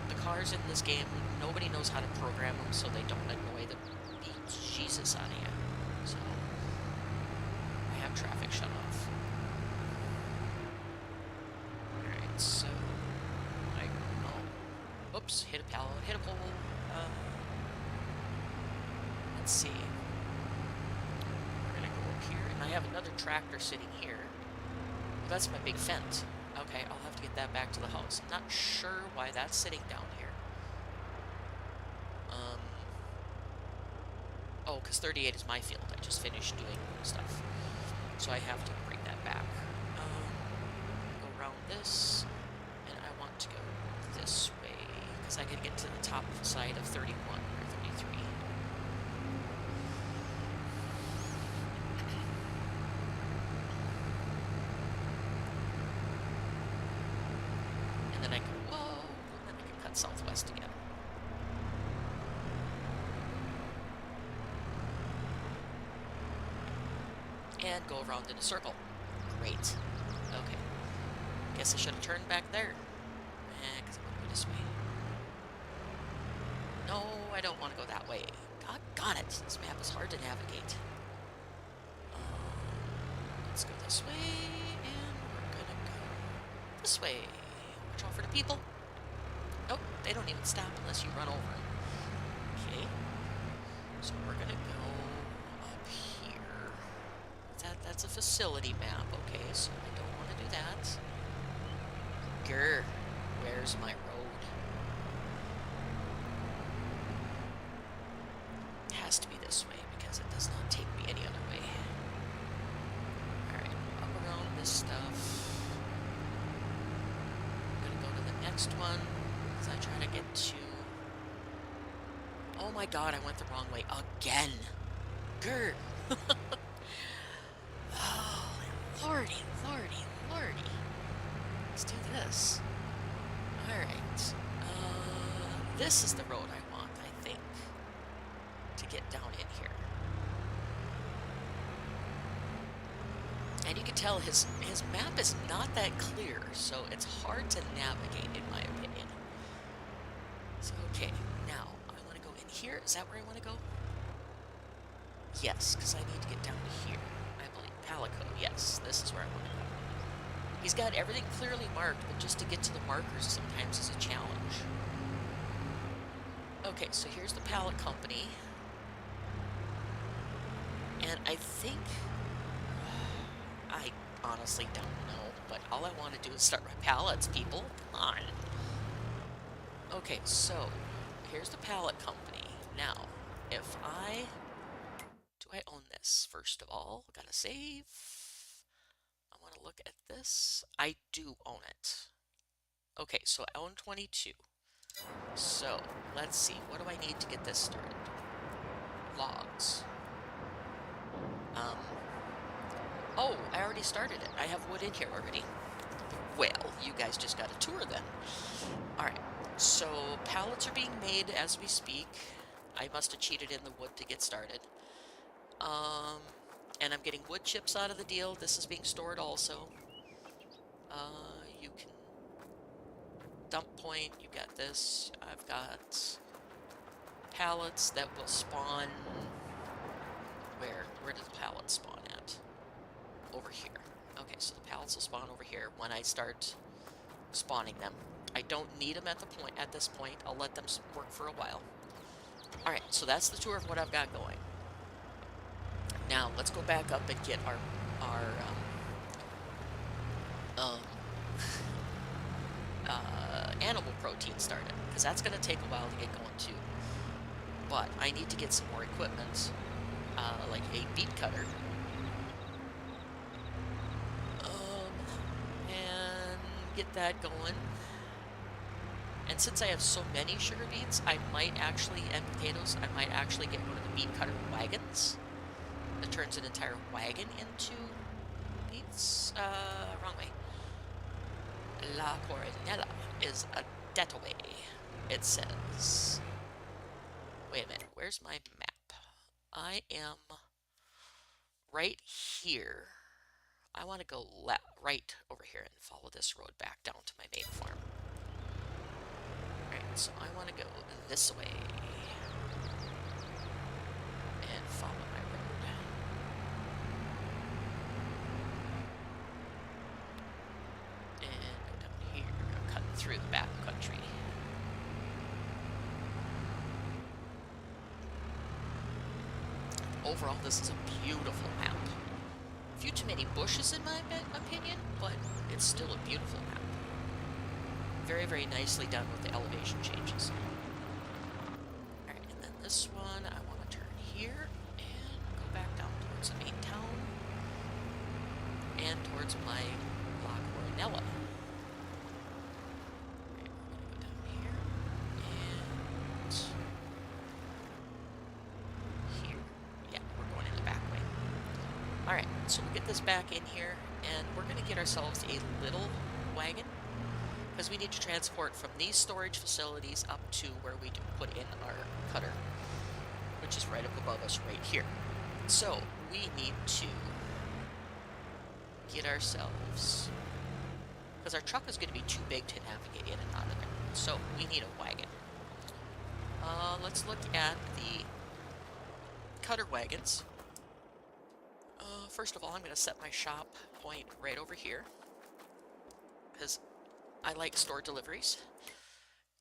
the cars in this game, nobody knows how to program them so they don't annoy the bejesus out of you. So I have traffic shut off. Alright, so oops, hit a pole. Let's see. We're gonna go up here, and I have another tractor sitting here. That's my big fence. Okay, I'll have to get that back to the house. I'm not sure why that's sitting down here. Oh, because 38 is my field. I just finished doing stuff. So I have to bring that back. Go around this, and I want to go this way, because I gotta get to the top side of 31 or 33. And then I can, whoa, and then I can cut southwest again. And go around in a circle. Great. Okay. Guess I should have turned back there. Because I'm going to go this way. No, I don't want to go that way. Got it. This map is hard to navigate. Let's go this way, and we're going to go this way. Watch out for the people. Nope, they don't even stop unless you run over them. Okay. So we're going to go up here. That's a facility map, okay, so I don't want to do that. Grr, where's my road? It has to be this way because it does not take me any other way. Alright, up around this stuff. I'm gonna go to the next one as I try to get to... Oh my god, I went the wrong way again! Grr! Oh, lordy, lordy, lordy. Let's do this. Alright. This is the road I want, I think, to get down in here. And you can tell his map is not that clear, so it's hard to navigate, in my opinion. So, okay, now, I want to go in here. Is that where I want to go? Yes, because I need to get down to here. I believe Palico, yes, this is where I want to go. He's got everything clearly marked, but just to get to the markers sometimes is a challenge. Okay, so here's the pallet company. And I think... I honestly don't know, but all I want to do is start my pallets, people. Come on. Okay, so here's the pallet company. Now, if I... Do I own this, first of all? Gotta save. I want to look at this. I do own it. Okay, so I own 22. So, let's see. What do I need to get this started? Logs. Oh, I already started it. I have wood in here already. Well, you guys just got a tour then. Alright, so pallets are being made as we speak. I must have cheated in the wood to get started. And I'm getting wood chips out of the deal. This is being stored also. You can... Dump point, you got this. I've got pallets that will spawn... Where does the pallet spawn at? Over here. Okay, so the pallets will spawn over here when I start spawning them. I don't need them at this point. I'll let them work for a while. Alright, so that's the tour of what I've got going. Now, let's go back up and get our animal protein started, because that's going to take a while to get going too. But I need to get some more equipment, like a beet cutter. And get that going. And since I have so many sugar beets, I might actually, and potatoes, I might actually get one of the beet cutter wagons that turns an entire wagon into beets. Wrong way. La Coronella is a that way, it says. Wait a minute, where's my map? I am right here. I want to go right over here and follow this road back down to my main farm. Alright, so I want to go this way and follow my road. And go down here, cutting through the back country. Overall, this is a beautiful map. A few too many bushes in my opinion, but it's still a beautiful map. Very, very nicely done with the elevation changes. Alright, and then this one, I want to turn here towards my La Coronella. Okay, we're gonna go down here and here. Yeah, we're going in the back way. Alright, so we get this back in here, and we're gonna get ourselves a little wagon, because we need to transport from these storage facilities up to where we can put in our cutter, which is right up above us right here. So we need to get ourselves, because our truck is going to be too big to navigate in and out of there, so we need a wagon. Let's look at the cutter wagons. First of all, I'm going to set my shop point right over here, because I like store deliveries.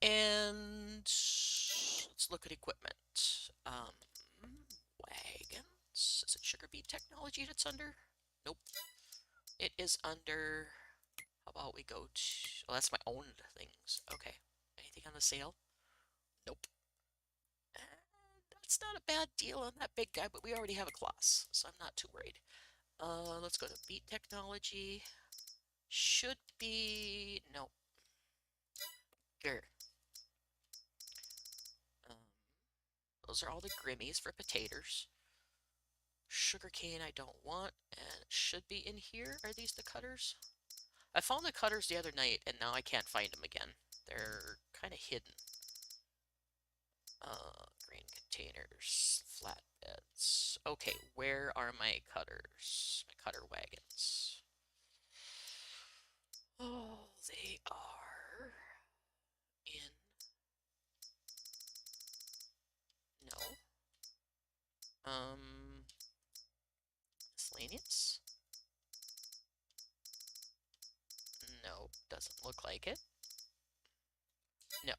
And let's look at equipment. Wagons. Is it Sugar Beet Technology that's under? Nope. It is under... How about we go to... Oh, that's my own things. Okay. Anything on the sale? Nope. That's not a bad deal on that big guy, but we already have a class, so I'm not too worried. Let's go to Beet Technology. Should be... Nope. Grr. Those are all the Grimmies for potatoes. Sugarcane I don't want, and it should be in here. Are these the cutters? I found the cutters the other night, and now I can't find them again. They're kind of hidden. Grain containers, flatbeds. Okay, where are my cutters? My cutter wagons. Oh, they are in... No. Miscellaneous? No, doesn't look like it. No.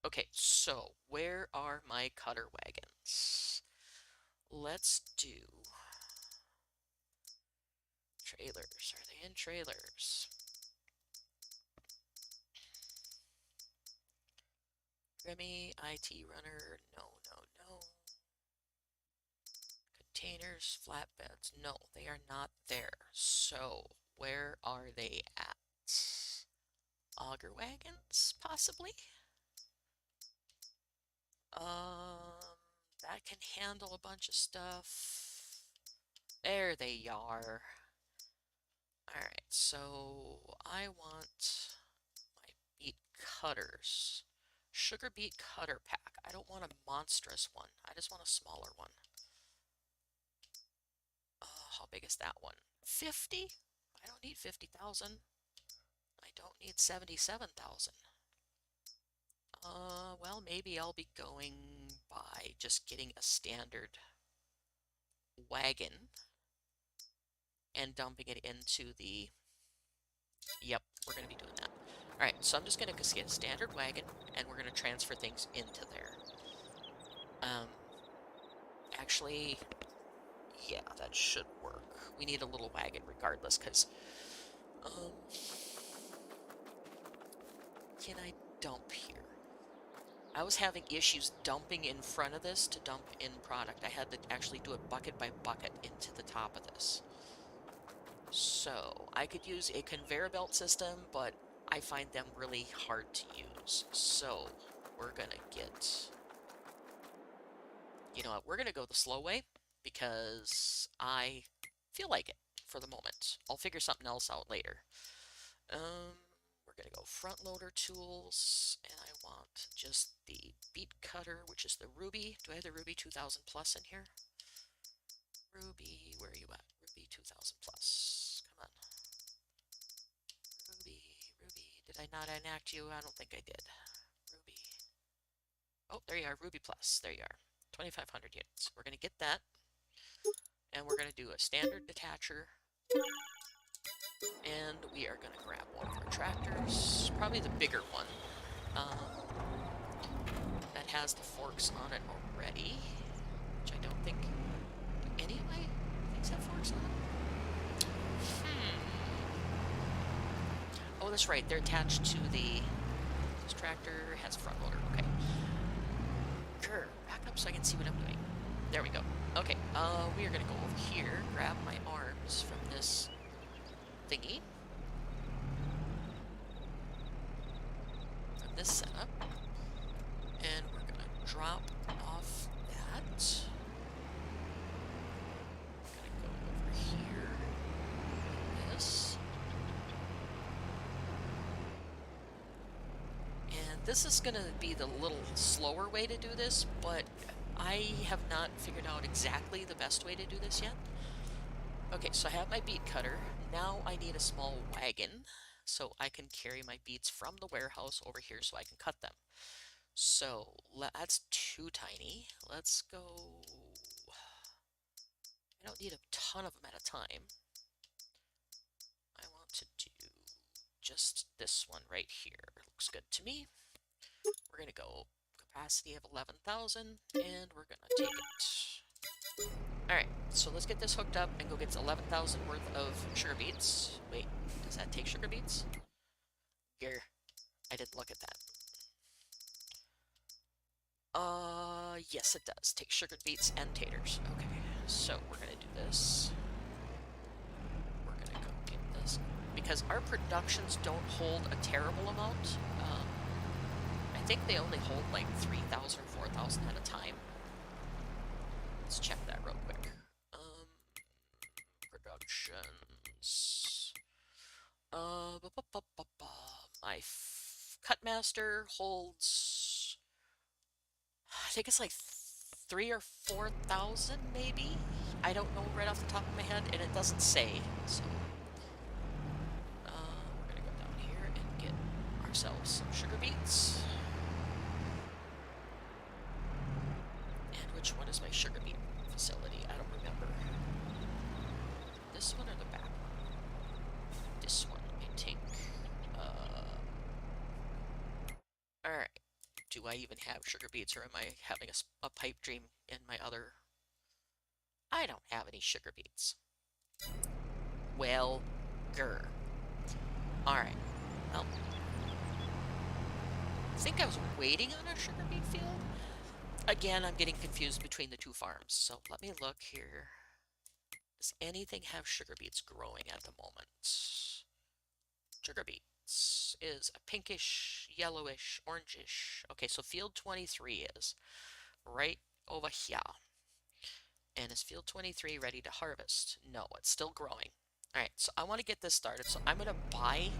Okay, so where are my cutter wagons? Let's do trailers. Are they in trailers? Remy, IT runner, no, no, no. Containers, flatbeds, no, they are not there. So, where are they at? Auger wagons, possibly? That can handle a bunch of stuff. There they are. Alright, so I want my beet cutters. Sugar beet cutter pack. I don't want a monstrous one. I just want a smaller one. How big is that one? 50? I don't need 50,000. I don't need 77,000. Well, maybe I'll be going by just getting a standard wagon and dumping it into the... Yep, we're going to be doing that. Alright, so I'm just going to get a standard wagon, and we're going to transfer things into there. Actually, yeah, that should work. We need a little wagon regardless, because... can I dump here? I was having issues dumping in front of this to dump in product. I had to actually do it bucket by bucket into the top of this. So, I could use a conveyor belt system, but I find them really hard to use. So, we're gonna get... You know what, we're gonna go the slow way, because I feel like it for the moment. I'll figure something else out later. We're gonna go front loader tools, and I want just the beet cutter, which is the Ruby. Do I have the Ruby 2000 plus in here? Ruby, where are you at? Ruby 2000 plus. Come on. Ruby, Ruby. Did I not enact you? I don't think I did. Ruby. Oh, there you are. Ruby plus. There you are. 2,500 units. We're going to get that. And we're going to do a standard detacher. And we are going to grab one of our tractors. Probably the bigger one. That has the forks on it already. Which I don't think... Anyway, things have forks on them. Oh, that's right. They're attached to the... This tractor has a front loader. Okay. Sure. Back up so I can see what I'm doing. There we go. Okay. We are going to go over here, grab my arms from this thingy for this setup. And we're going to drop off that. We're going to go over here. This. And this is going to be the little slower way to do this, but I have not figured out exactly the best way to do this yet. Okay, so I have my beet cutter. Now I need a small wagon so I can carry my beets from the warehouse over here so I can cut them. So that's too tiny. Let's go. I don't need a ton of them at a time. I want to do just this one right here. Looks good to me. We're going to go capacity of 11,000 and we're going to take it. Alright, so let's get this hooked up and go get 11,000 worth of sugar beets. Wait, does that take sugar beets? Here, I didn't look at that. Yes it does. Take sugared beets and taters. Okay, so we're gonna do this. We're gonna go get this. Because our productions don't hold a terrible amount. I think they only hold like 3,000 or 4,000 at a time. Let's check that real quick. Productions. My Cutmaster holds, I think it's like 3,000 or 4,000 maybe. I don't know right off the top of my head, and it doesn't say. So we're gonna go down here and get ourselves some sugar beets. And which one is my sugar beet facility? I don't remember. This one or the back one? This one, I think. Alright. Do I even have sugar beets, or am I having a pipe dream in my other... I don't have any sugar beets. Well, grr. Alright. Well, I think I was waiting on a sugar beet field. Again, I'm getting confused between the two farms, so let me look here. Does anything have sugar beets growing at the moment? Sugar beets is a pinkish, yellowish, orangish. Okay, so field 23 is right over here. And is field 23 ready to harvest? No, it's still growing. Alright, so I want to get this started, so I'm going to buy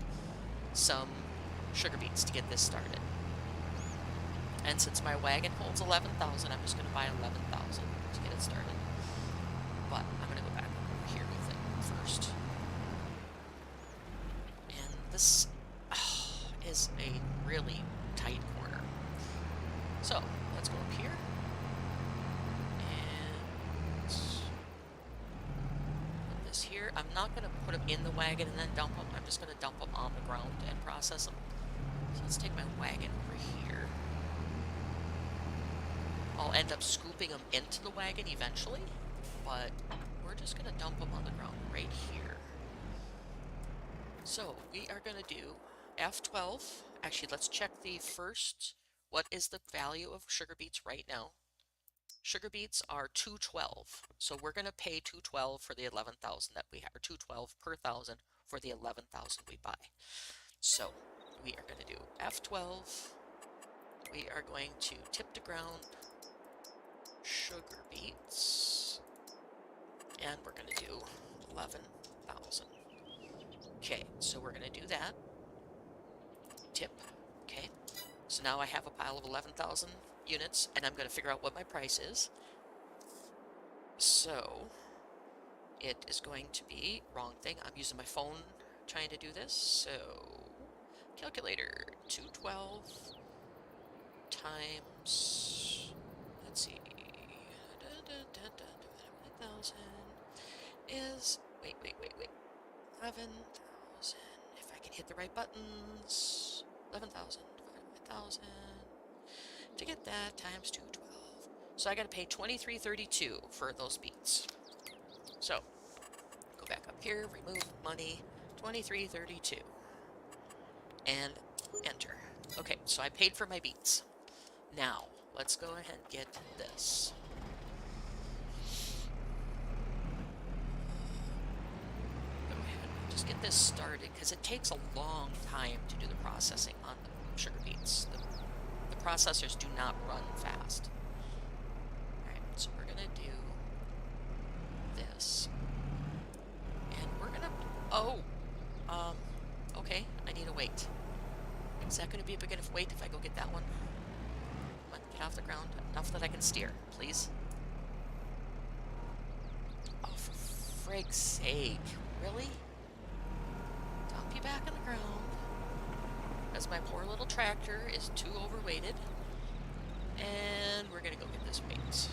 some sugar beets to get this started. And since my wagon holds 11,000, I'm just going to buy 11,000 to get it started. But I'm going to go back over here with it first. And this is a really tight corner. So, let's go up here. And put this here. I'm not going to put them in the wagon and then dump them. I'm just going to dump them on the ground and process them. So let's take my wagon over here. I'll end up scooping them into the wagon eventually, but we're just going to dump them on the ground right here. So we are going to do F12. Actually, let's check the first. What is the value of sugar beets right now? Sugar beets are 212. So we're going to pay 212 for the 11,000 that we have, or 212 per thousand for the 11,000 we buy. So we are going to do F12. We are going to tip to ground sugar beets, and we're going to do 11,000. Okay, so we're going to do that. Tip. Okay, so now I have a pile of 11,000 units, and I'm going to figure out what my price is. So it is going to be, wrong thing, I'm using my phone trying to do this. So calculator, 212 times, let's see, 1,000 is, wait, 11,000, if I can hit the right buttons, 11,000 divided by 1,000, to get that times 212. So I gotta pay $23.32 for those beets. So, go back up here, remove money, $23.32, and enter. Okay, so I paid for my beets. Now, let's go ahead and get this. Go ahead and just get get this started because it takes a long time to do the processing on the sugar beets. The processors do not run fast. Alright, so we're gonna do this. And we're gonna... Oh! Okay, I need a weight. Is that gonna be a big enough weight if I go get that one? Come on, get off the ground. Enough that I can steer, please. Oh, for frig's sake. Really? Dump you back on the ground. Because my poor little tractor is too overweighted. And we're gonna go get this weight.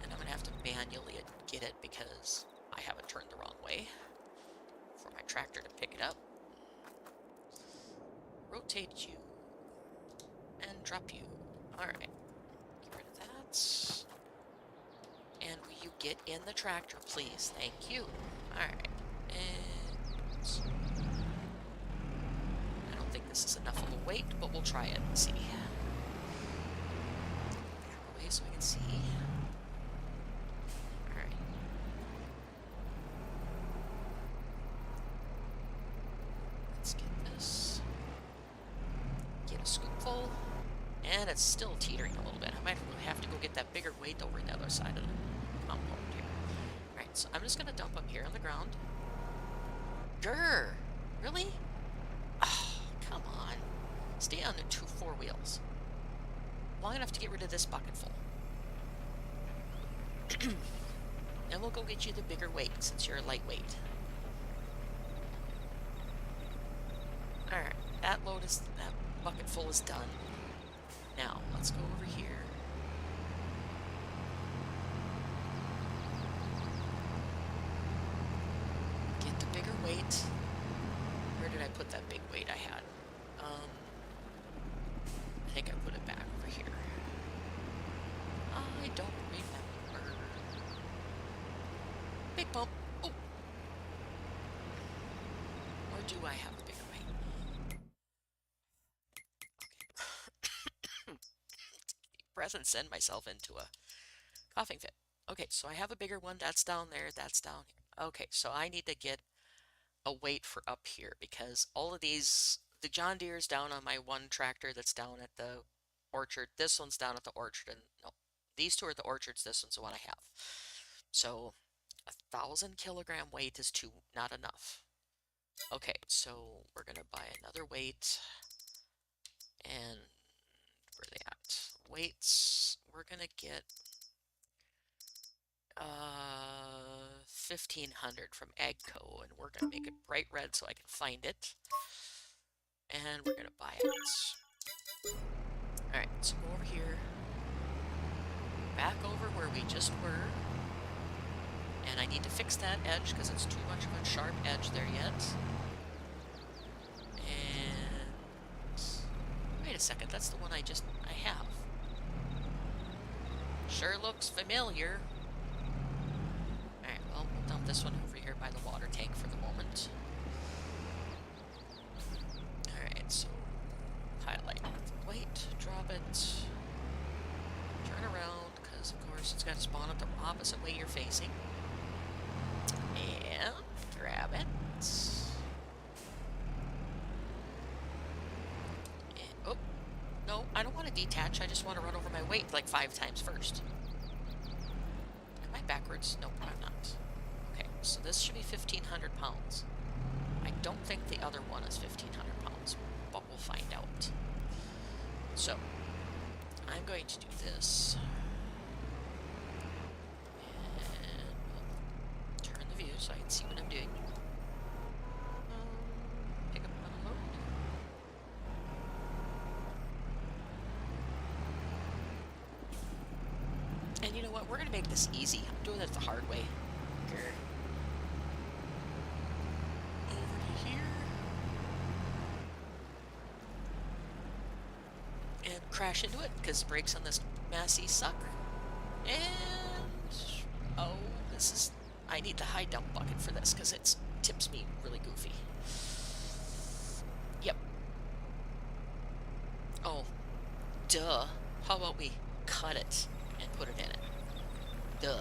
And I'm gonna have to manually get it because I have it turned the wrong way for my tractor to pick it up. Rotate you. And drop you. Alright. Get rid of that. And will you get in the tractor, please? Thank you. Alright. And... I don't think this is enough of a weight, but we'll try it and see. Back away so I can see. Alright. Let's get this. Get a scoopful. And it's still teetering a little bit. I might have to go get that bigger weight over the other side of the compound here. Alright, so I'm just going to dump them here on the ground. Grr! Really? Oh, come on. Stay on the 4 wheels. Long enough to get rid of this bucket full. Then we'll go get you the bigger weight since you're a lightweight. Alright, that bucket full is done. Now, let's go over here. Get the bigger weight. Where did I put that big weight I had? I think I put it back over here. I don't remember. Big bump. Oh! Or do I have a bigger weight? Okay. Breath and send myself into a coughing fit. Okay, so I have a bigger one. That's down there. That's down here. Okay, so I need to get a weight for up here because all of these, the John Deere's down on my one tractor that's down at the orchard. This one's down at the orchard, and no, these two are the orchards. This one's the one I have. So 1,000 kilogram weight is not enough. Okay, so we're gonna buy another weight, and where are they at? Weights. We're gonna get 1,500 from Agco, and we're gonna make it bright red so I can find it. And we're gonna buy it. Alright, so go over here. Back over where we just were. And I need to fix that edge because it's too much of a sharp edge there yet. And wait a second, that's the one I have. Sure looks familiar. Alright, well, we'll dump this one over here by the water tank for the moment. Alright, so highlight the weight, drop it, turn around, because of course it's got to spawn it the opposite way you're facing. And grab it. And, oh, no, I don't want to detach, I just want to run over my weight like 5 times first. Am I backwards? Nope, I'm not. Okay, so this should be 1,500 pounds. I don't think the other one is 1,500 pounds, but we'll find out. So, I'm going to do this. And we'll turn the view so I can see what I'm doing. Pick up and unload. And you know what? We're going to make this easy. I'm doing it the hard way. Grr. Over to here. And crash into it, because brakes on this Massey suck. And... oh, this is... I need the high dump bucket for this, because it tips me really goofy. Yep. Oh, duh. How about we cut it and put it in it? Duh.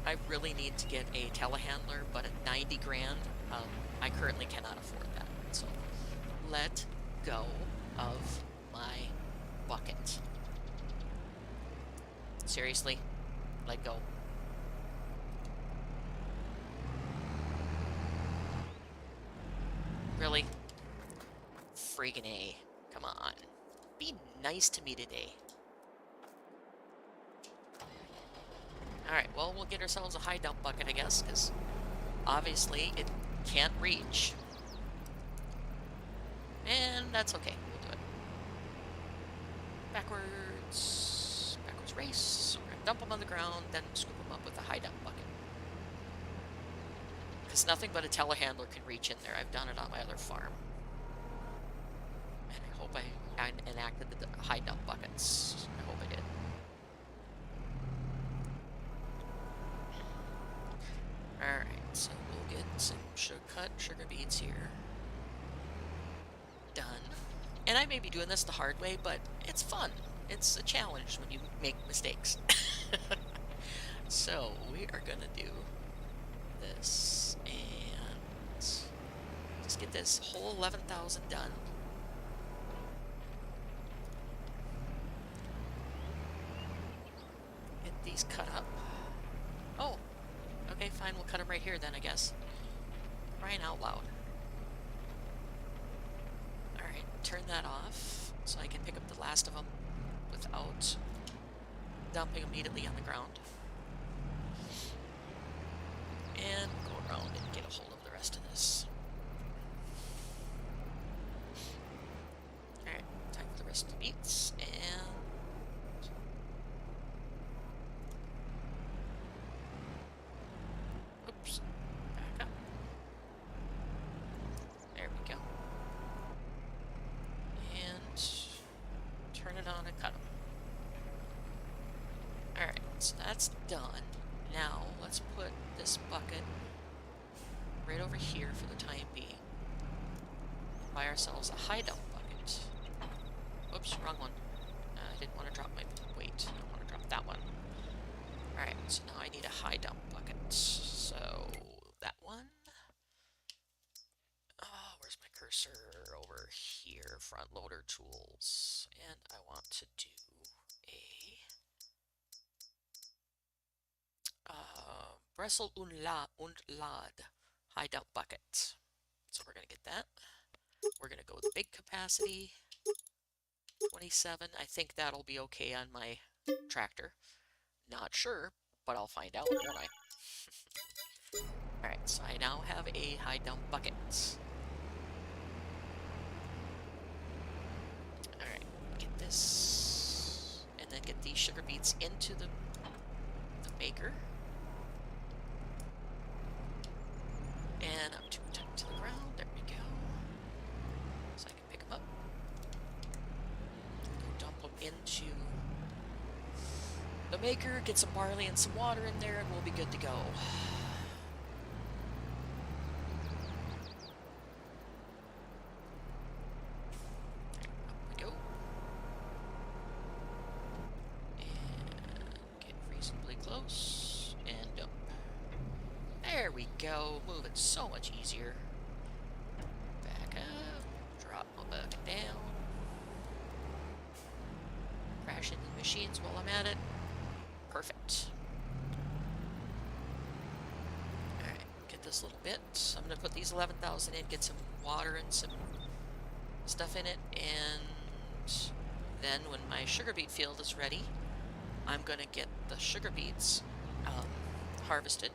I really need to get a telehandler, but at 90 grand, I currently cannot afford that. So let go of my bucket. Seriously, let go. Really? Friggin' A. Come on. Be nice to me today. Alright, well, we'll get ourselves a high dump bucket, I guess, because obviously it can't reach. And that's okay. We'll do it. Backwards. Backwards race. We're going to dump them on the ground, then scoop them up with a high dump bucket. Because nothing but a telehandler can reach in there. I've done it on my other farm. And I hope I enacted the high dump buckets. I hope I did. Alright, so we'll get some cut sugar beets here. Done. And I may be doing this the hard way, but it's fun. It's a challenge when you make mistakes. So we are gonna do this and just get this whole 11,000 done. Get these cut up. Oh, okay, fine, we'll cut them right here then, I guess. Crying out loud. Alright, turn that off so I can pick up the last of them without dumping immediately on the ground. And go around and get a hold of the rest of this. Alright, time for the rest of the beets, and oops, back up. There we go. And turn it on and cut them. Alright, so that's done. Now, let's put this bucket right over here for the time being. Buy ourselves a high dump bucket. Oops, wrong one. I didn't want to drop my weight. I don't want to drop that one. Alright, so now I need a high dump bucket. So, that one. Oh, where's my cursor? Over here, front loader tools. And I want to do Bressel und Lad high dump bucket. So we're going to get that. We're going to go with the big capacity. 27. I think that'll be okay on my tractor. Not sure, but I'll find out, won't I? Alright, so I now have a high dump bucket. Alright, get this. And then get these sugar beets into the maker. And I'm too tight to the ground. There we go. So I can pick them up. Go dump them into the maker, get some barley and some water in there, and we'll be good to go. Up we go. And get reasonably close. And dump. There we go. Moving so much easier. Back up. Drop my bucket down. Crash into the machines while I'm at it. Perfect. Alright, get this little bit. I'm going to put these 11,000 in, get some water and some stuff in it, and then when my sugar beet field is ready, I'm going to get the sugar beets harvested,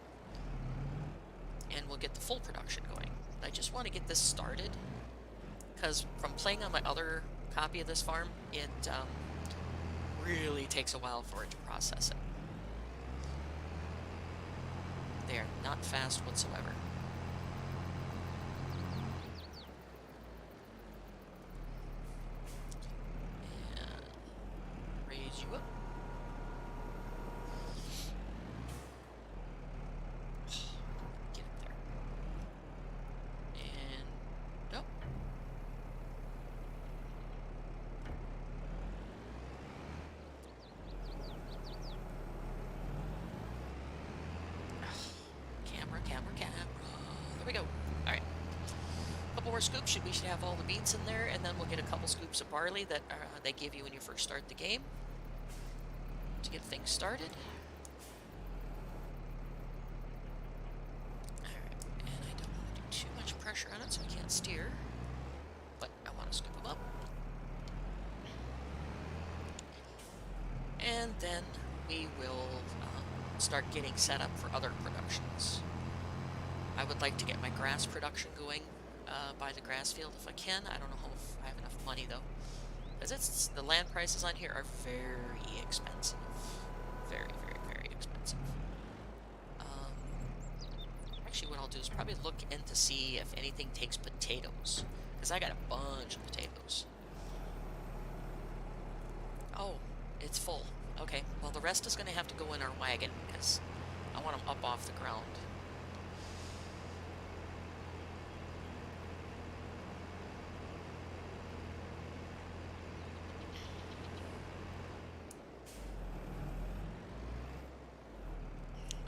and we'll get the full production going. I just want to get this started, because from playing on my other copy of this farm, it really takes a while for it to process it. They are not fast whatsoever. And raise you up. Get up there. And up. couple more scoops, we should have all the beets in there, and then we'll get a couple scoops of barley that they give you when you first start the game to get things started. Alright, and I don't want to do too much pressure on it so I can't steer, but I want to scoop them up. And then we will start getting set up for other productions. I would like to get my grass production going by the grass field if I can. I don't know if I have enough money though, because the land prices on here are very expensive, very, very, very expensive. Actually, what I'll do is probably look in to see if anything takes potatoes, because I got a bunch of potatoes. Oh, it's full. Okay, well the rest is going to have to go in our wagon because I want them up off the ground.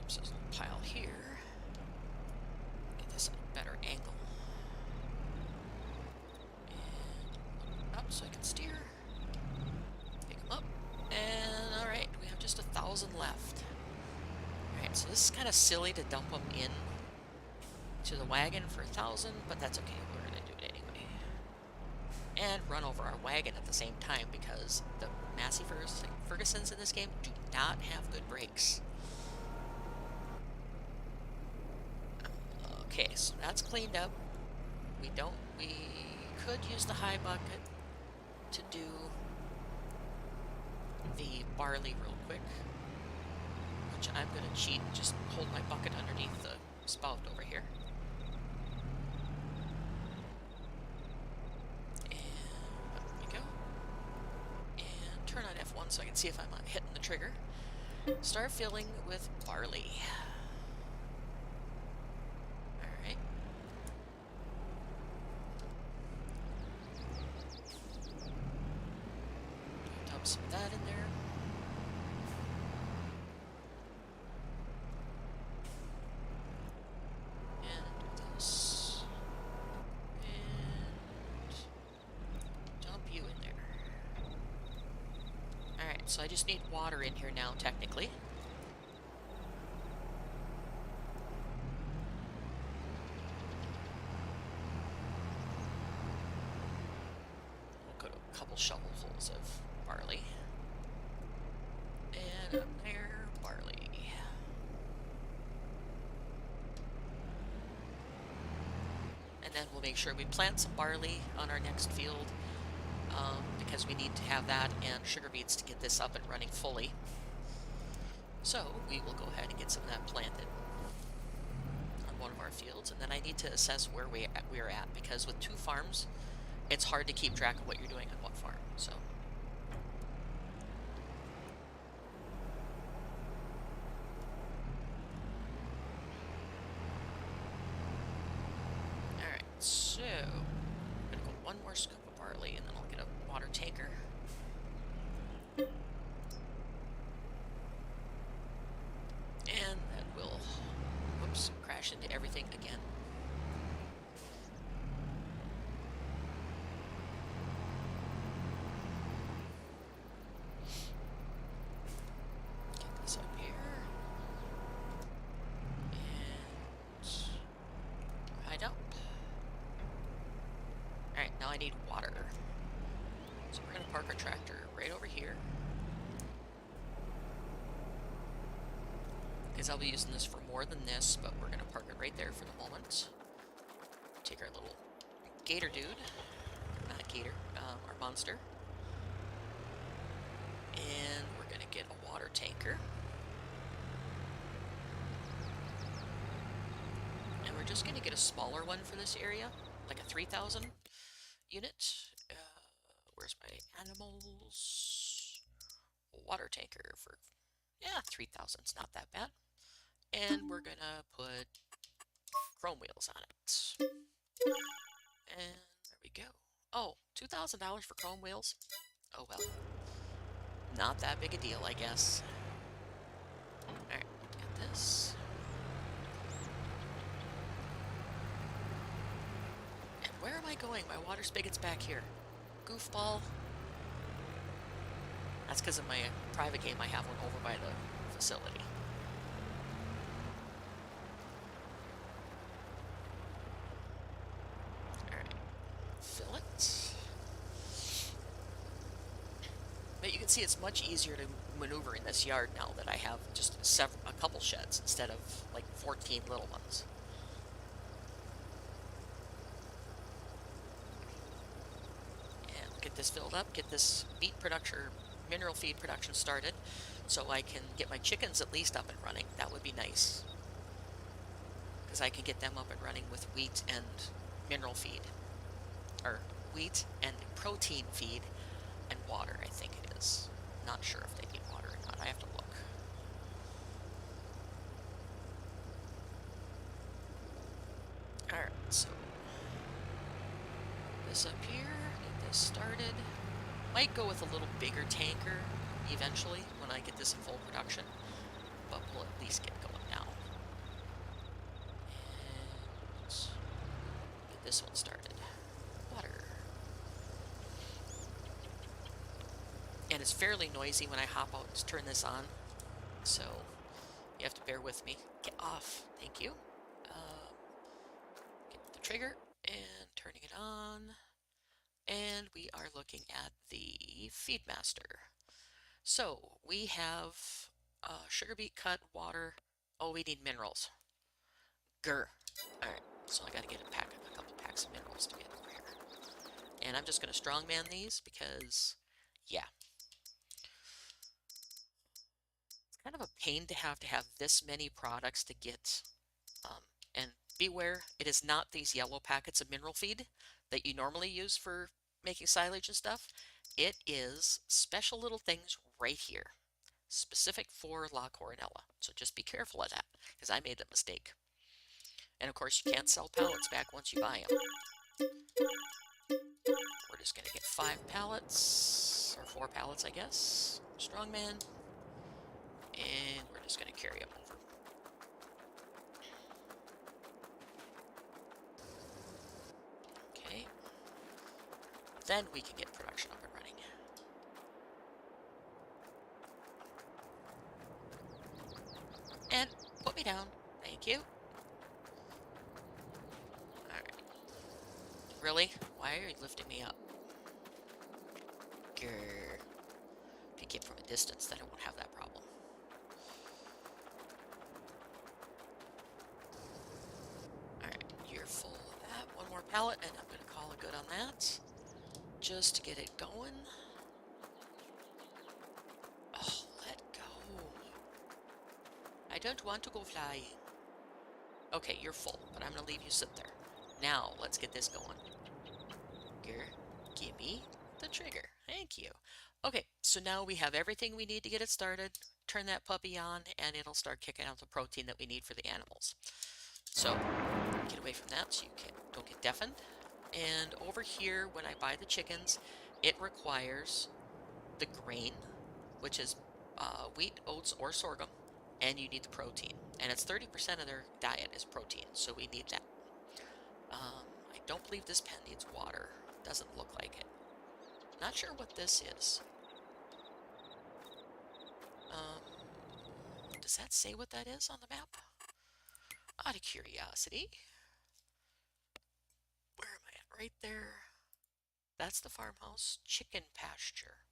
Oops, there's a pile here. Get this at a better angle. And up so I can steer. Pick them up. And alright, we have just 1,000 left. Alright, so this is kind of silly to dump them in to the wagon for 1,000, but that's okay. We're going to do it anyway. And run over our wagon at the same time because the Massey Fergusons in this game do not have good brakes. Okay, so that's cleaned up. We could use the high bucket to do the barley real quick, which I'm going to cheat and just hold my bucket underneath the spout over here. And there we go. And turn on F1 so I can see if I'm hitting the trigger. Start filling with barley. Alright. Dump some of that in there. So I just need water in here now, technically. We'll go to a couple shovelfuls of barley. And up there, barley. And then we'll make sure we plant some barley on our next field. Because we need to have that and sugar beets to get this up and running fully. So we will go ahead and get some of that planted on one of our fields, and then I need to assess where we're at because with 2 farms, it's hard to keep track of what you're doing on what farm. So. Alright, so I'm going to go one more scoop of barley and then I'll get a water tanker. And that will, whoops, crash into everything again. Get this up here. And hide up. Alright, now I need water. So we're going to park our tractor right over here. Because I'll be using this for more than this, but we're going to park it right there for the moment. Take our little gator dude. Not gator, our monster. And we're going to get a water tanker. And we're just going to get a smaller one for this area, like a 3,000 unit. Where's my animals? Water tanker for, yeah, 3,000. It's not that bad. And we're gonna put chrome wheels on it. And there we go. Oh, $2,000 for chrome wheels? Oh well. Not that big a deal, I guess. Alright, get this. And where am I going? My water spigot's back here. Goofball. That's because of my private game. I have one over by the facility. Alright. Fill it. But you can see it's much easier to maneuver in this yard now that I have just a couple sheds instead of like 14 little ones. And we'll get this filled up, get this beet production, mineral feed production started, so I can get my chickens at least up and running. That would be nice, because I can get them up and running with wheat and mineral feed, or wheat and protein feed and water, I think it is. Not sure if they need water or not. I have to look. Alright, so this up here, get this started. Might go with a little bigger tanker eventually when I get this in full production, but we'll at least get going now. And get this one started. Water. And it's fairly noisy when I hop out to turn this on, so you have to bear with me. Get off. Thank you. Get the trigger and turning it on. And we are looking at the Feedmaster. So we have sugar beet cut, water. Oh, we need minerals. Grr. Alright, so I gotta get a couple packs of minerals to get over here. And I'm just gonna strongman these because, yeah. It's kind of a pain to have this many products to get. And beware, it is not these yellow packets of mineral feed that you normally use for making silage and stuff. It is special little things right here, specific for La Coronella. So just be careful of that, because I made a mistake. And of course, you can't sell pallets back once you buy them. We're just going to get 5 pallets, or 4 pallets, I guess. Strongman. And we're just going to carry them over. Okay. Then we can get production up and running. And put me down. Thank you. Alright. Really? Why are you lifting me up? Grr. If you get from a distance, then I won't have that problem. Alright, you're full of that. One more pallet, and I'm going to call it good on that. Just to get it going. Oh, let go. I don't want to go flying. Okay, you're full, but I'm going to leave you sit there. Now, let's get this going. Give me the trigger. Thank you. Okay, so now we have everything we need to get it started. Turn that puppy on, and it'll start kicking out the protein that we need for the animals. So, get away from that so you don't get deafened. And over here, when I buy the chickens, it requires the grain, which is wheat, oats, or sorghum, and you need the protein. And it's 30% of their diet is protein, so we need that. I don't believe this pen needs water. Doesn't look like it. Not sure what this is. Does that say what that is on the map? Out of curiosity. Where am I at? Right there. That's the farmhouse. Chicken pasture.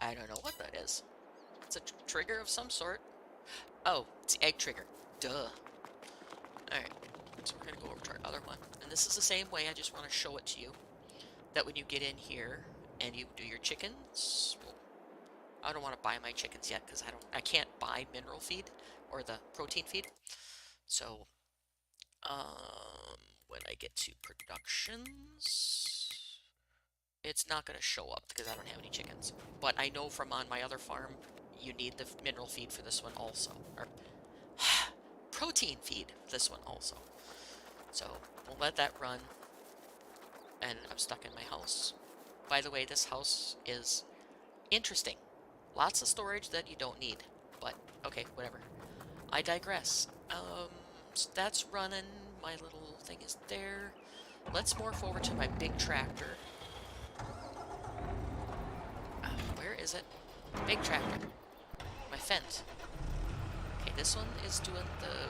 I don't know what that is. It's a trigger of some sort. Oh, it's the egg trigger. Duh. Alright, so we're going to go over to our other one. And this is the same way, I just want to show it to you. That when you get in here and you do your chickens, well, I don't want to buy my chickens yet because I can't buy mineral feed or the protein feed. So, when I get to productions, it's not going to show up because I don't have any chickens. But I know from on my other farm, you need the mineral feed for this one also. Or protein feed for this one also. So we'll let that run. And I'm stuck in my house. By the way, this house is interesting. Lots of storage that you don't need. But, okay, whatever. I digress. So that's running. My little thing is there. Let's morph over to my big tractor. Where is it? Big tractor. My Fent. Okay, this one is doing the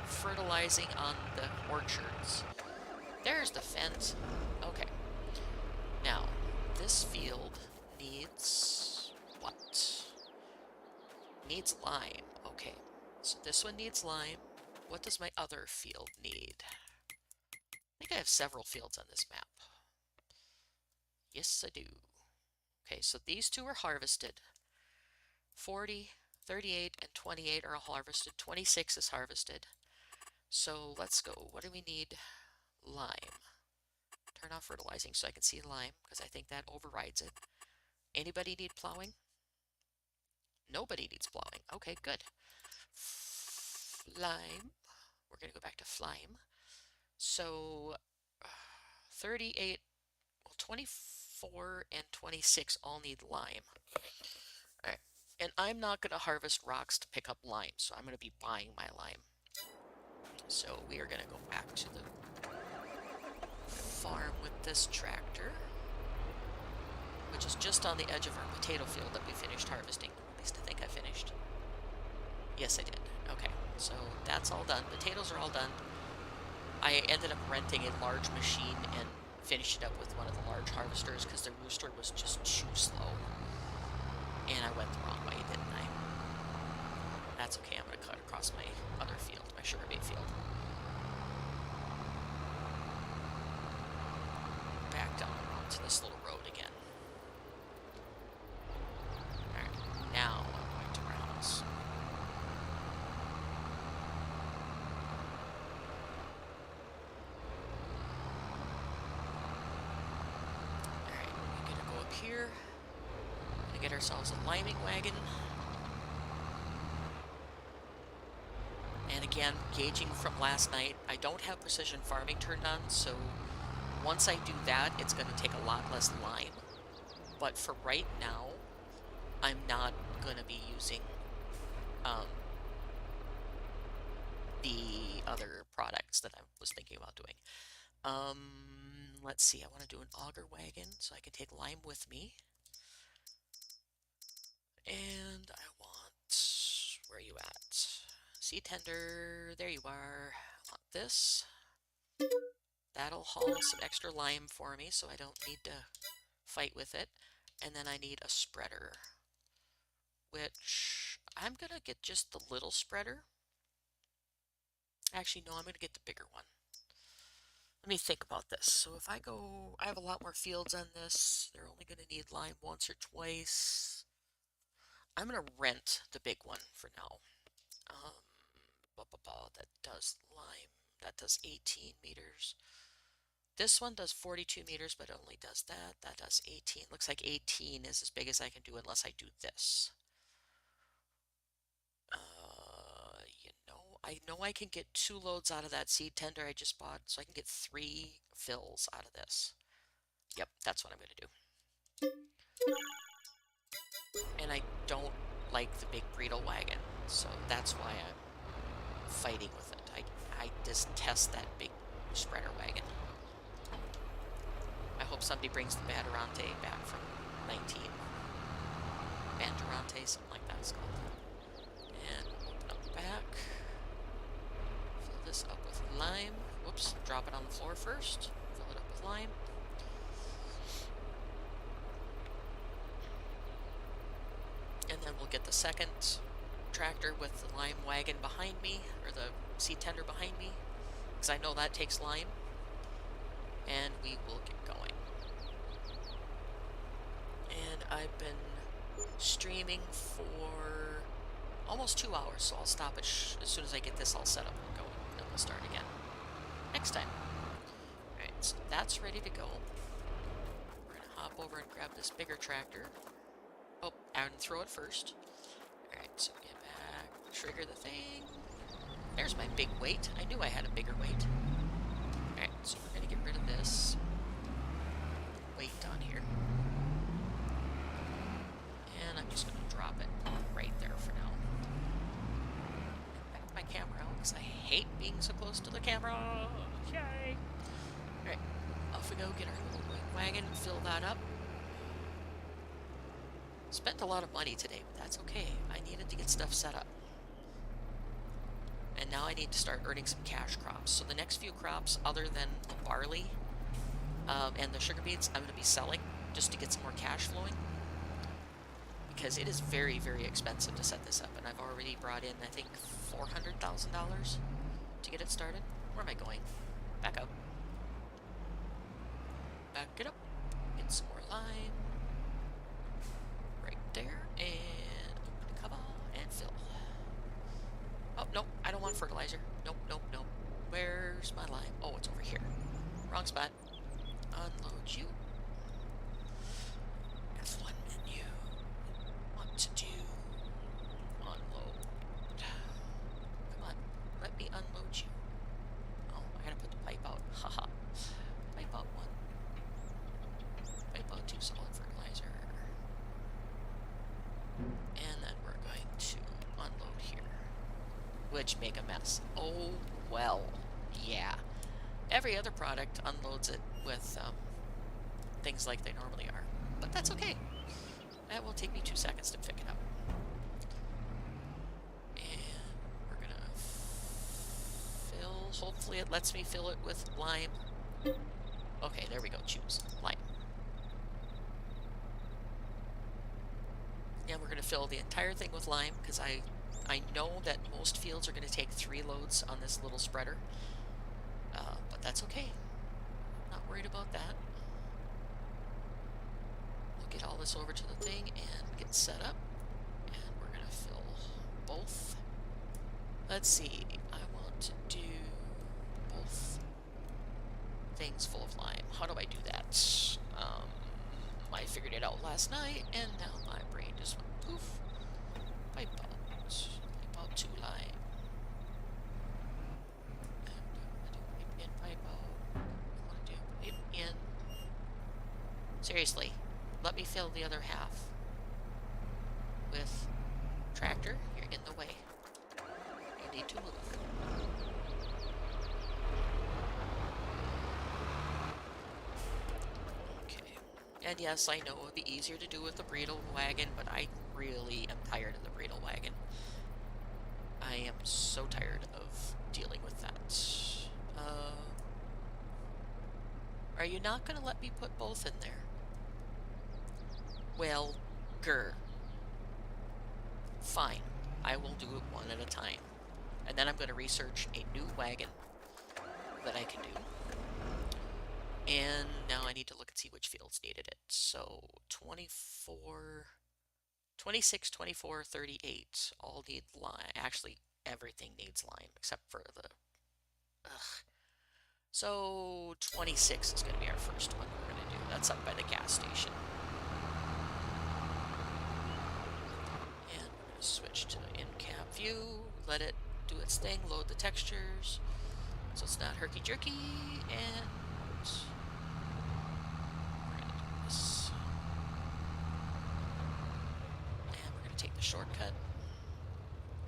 fertilizing on the orchards. There's the Fent. Okay. Now, this field needs what? Needs lime. Okay, so this one needs lime. What does my other field need? I think I have several fields on this map. Yes, I do. Okay, so these two are harvested. 40, 38, and 28 are all harvested. 26 is harvested. So let's go. What do we need? Lime. Turn off fertilizing so I can see lime, because I think that overrides it. Anybody need plowing? Nobody needs plowing. Okay, good. Lime. We're going to go back to Flime. So 38, well, 24 and 26 all need lime. All right. And I'm not going to harvest rocks to pick up lime, so I'm going to be buying my lime. So we are going to go back to the farm with this tractor, which is just on the edge of our potato field that we finished harvesting. At least I think I finished. Yes, I did. Okay, so that's all done. Potatoes are all done. I ended up renting a large machine and finished it up with one of the large harvesters because the rooster was just too slow. And I went the wrong way, didn't I? That's okay, I'm going to cut across my other field, my sugar beet field. Back down to this little road again. Alright, now I'm going to browse. Alright, we're going to go up here. We're going to get ourselves a liming wagon. And again, gauging from last night, I don't have precision farming turned on, so once I do that, it's going to take a lot less lime. But for right now, I'm not going to be using the other products that I was thinking about doing. Let's see, I want to do an auger wagon so I can take lime with me. And I want, where are you at? Seed tender, there you are. I want this. That'll haul some extra lime for me so I don't need to fight with it. And then I need a spreader, which I'm going to get just the little spreader. Actually, no, I'm going to get the bigger one. Let me think about this. So if I go, I have a lot more fields on this. They're only going to need lime once or twice. I'm going to rent the big one for now. That does lime. That does 18 meters. This one does 42 meters, but it only does that. That does 18. Looks like 18 is as big as I can do unless I do this. I know I can get 2 loads out of that seed tender I just bought, so I can get 3 fills out of this. Yep, that's what I'm going to do. And I don't like the big burrito wagon, so that's why I'm fighting with it. I detest that big spreader wagon. I hope somebody brings the Banderante back from 19. Banderante, something like that it's called. And open up the back. Fill this up with lime. Whoops, drop it on the floor first. Fill it up with lime. And then we'll get the second tractor with the lime wagon behind me, or the seed tender behind me, because I know that takes lime. And we will get going. And I've been streaming for almost 2 hours, so I'll stop it as soon as I get this all set up and going, and then we'll start again next time. Alright, so that's ready to go. We're going to hop over and grab this bigger tractor. Oh, and throw it first. Alright, so get back, trigger the thing. There's my big weight. I knew I had a bigger weight. Alright, so we're going to get rid of this weight on here. And I'm just going to drop it right there for now. Back my camera out, because I hate being so close to the camera. Yay! Alright, go get our little wing wagon and fill that up. Spent a lot of money today, but that's okay. I needed to get stuff set up. And now I need to start earning some cash crops. So the next few crops, other than the barley and the sugar beets, I'm going to be selling just to get some more cash flowing. Because it is very, very expensive to set this up. And I've already brought in, I think, $400,000 to get it started. Where am I going? Back up. Back it up. Get some more lime. Right there. And open the cover and fill. Oh, nope. I don't want fertilizer. Nope, nope, nope. Where's my lime? Oh, it's over here. Wrong spot. Unload you. F1 menu. What to do? Unload. Come on. Let me unload you. Oh, I gotta put the pipe out. Haha. Pipe out 1. Pipe out 2 solid fertilizer. And then we're going to unload here. Which make a mess. Oh, well. Yeah. Every other product unloads it with things like they normally are. But that's okay. That will take me 2 seconds to pick it up. And we're gonna fill. Hopefully it lets me fill it with lime. Okay, there we go. Choose lime. And we're gonna fill the entire thing with lime because I know that most fields are going to take 3 loads on this little spreader, but that's okay. Not worried about that. We'll get all this over to the thing and get set up, and we're going to fill both. Let's see, I want to do both things full of lime. How do I do that? I figured it out last night, and now my brain just went poof. Pipe out. Pipe out 2 lime. And do pipe out. I want to do pipe in. Seriously, let me fill the other half with tractor. You're in the way. You need to move. And yes, I know it would be easier to do with the Bredal wagon, but I really am tired of the Bredal wagon. I am so tired of dealing with that. Are you not going to let me put both in there? Well, grr. Fine. I will do it one at a time. And then I'm going to research a new wagon that I can do. And now I need to look and see which fields needed it. So 24, 26, 24, 38 all need lime. Actually, everything needs lime except for the... Ugh. So 26 is going to be our first one we're going to do. That's up by the gas station. And we're going to switch to in-cab view. Let it do its thing. Load the textures. So it's not herky-jerky. And... And we're going to take the shortcut.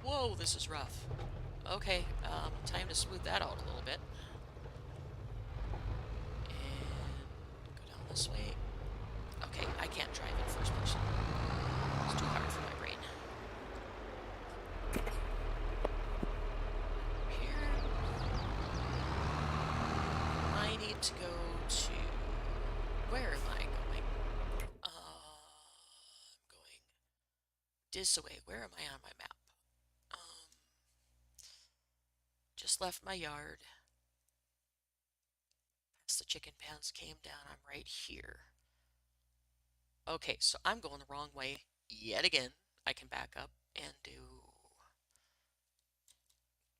Whoa, this is rough. Okay, time to smooth that out a little bit. And go down this way. Okay, I can't drive in first person. It's too hard for my brain. Here. I need to go to... Where am I going? I'm going this way. Where am I on my map? Just left my yard. Past the chicken pens, came down. I'm right here. Okay, so I'm going the wrong way yet again. I can back up and do...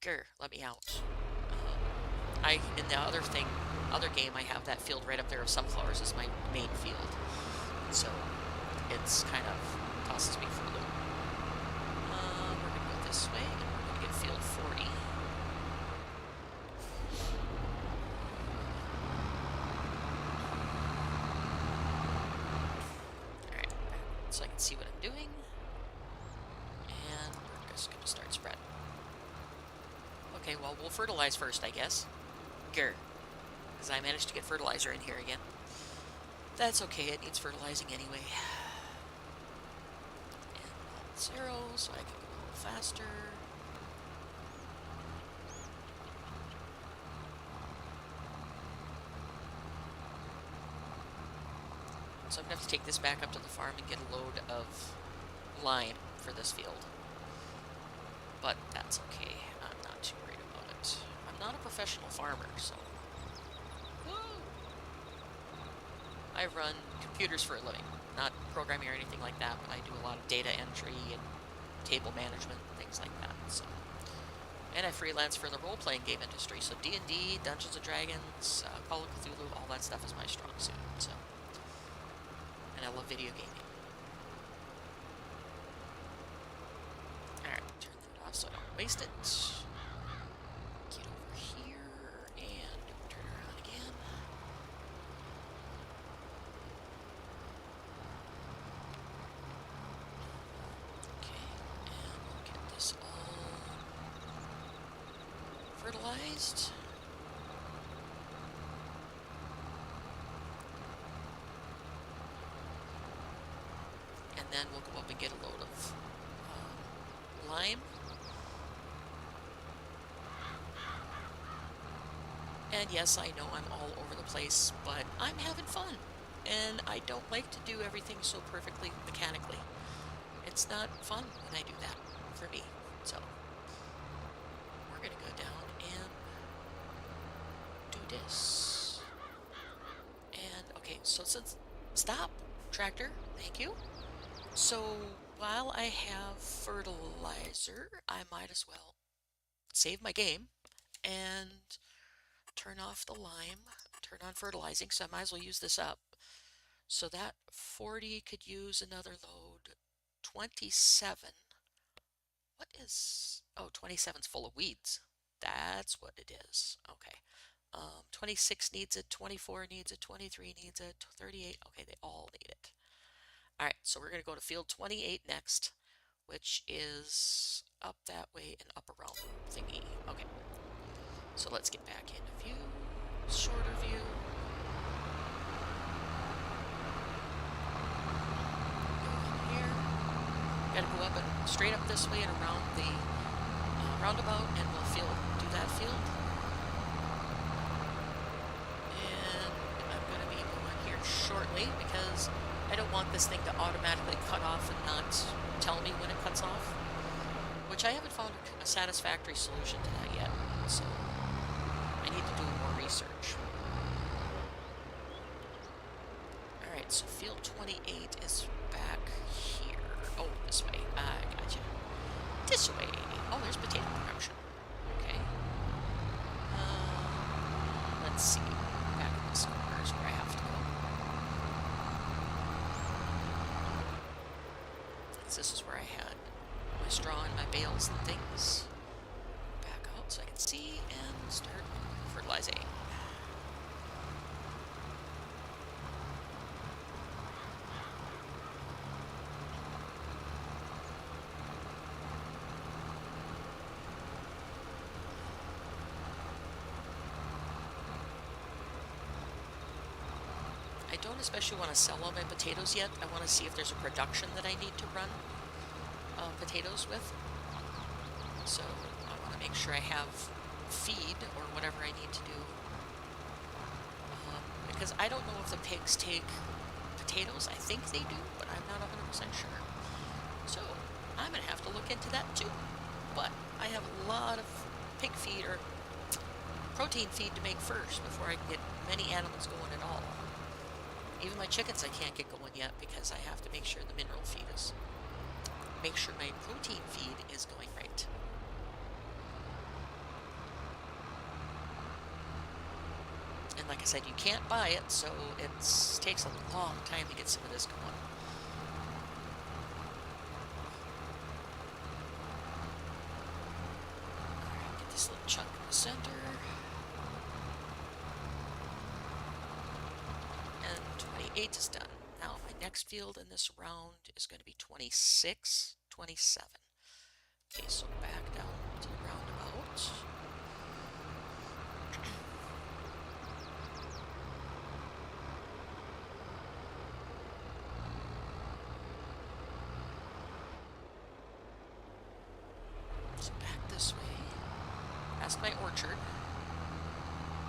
Grr, let me out. In the other game, I have that field right up there of sunflowers as my main field. So it's kind of tosses me for a loop. We're going to go this way, and we're going to get field 40. Alright, so I can see what I'm doing. And we're just going to start spreading. Okay, well, we'll fertilize first, I guess. Grr. because I managed to get fertilizer in here again. That's okay, it needs fertilizing anyway. And 0, so I can go a little faster. So I'm going to have to take this back up to the farm and get a load of lime for this field. But that's okay. I'm not too worried about it. I'm not a professional farmer, so... Woo! I run computers for a living. Not programming or anything like that, but I do a lot of data entry and table management, things like that, so... And I freelance for the role-playing game industry, so D&D, Dungeons & Dragons, Call of Cthulhu, all that stuff is my strong suit, so... And I love video gaming. Alright, turn that off so I don't waste it. Get over here, and turn around again. Okay, and we'll get this all fertilized. And then we'll go up and get a load of lime. And yes, I know I'm all over the place, but I'm having fun. And I don't like to do everything so perfectly mechanically. It's not fun when I do that, for me. So, we're going to go down and do this. And, okay, so since... Stop, tractor. Thank you. So, while I have fertilizer, I might as well save my game and turn off the lime, turn on fertilizing, so I might as well use this up. So that 40 could use another load. 27. What is... Oh, 27's full of weeds. That's what it is. Okay. 26 needs it, 24 needs it, 23 needs it, 38. Okay, they all need it. All right, so we're going to go to field 28 next, which is up that way and up around thingy. Okay. So let's get back into view, shorter view. Go in here. Gotta go up and straight up this way and around the roundabout, and we'll do that field. And I'm gonna be going here shortly because I don't want this thing to automatically cut off and not tell me when it cuts off, which I haven't found a satisfactory solution to that yet, so I need to do more research. Alright, so field 28 is back here. Oh, this way. I gotcha. This way. Oh, there's potato production. Okay. Let's see. Back in this corner is where I have to go. This is where I had my straw and my bales and things. Back out so I can see and start fertilizing. I don't especially want to sell all my potatoes yet. I want to see if there's a production that I need to run potatoes with. So I want to make sure I have feed or whatever I need to do. Because I don't know if the pigs take potatoes. I think they do, but I'm not 100% sure. So I'm going to have to look into that too. But I have a lot of pig feed or protein feed to make first before I can get many animals going at all. Even my chickens I can't get going yet because I have to make sure the mineral feed is... Make sure my protein feed is going right. And like I said, you can't buy it, so it takes a long time to get some of this going. Alright, get this little chunk in the center. And 28 is done. Now my next field in this round is going to be 26, 27. Okay, so back down to the roundabout. past my orchard,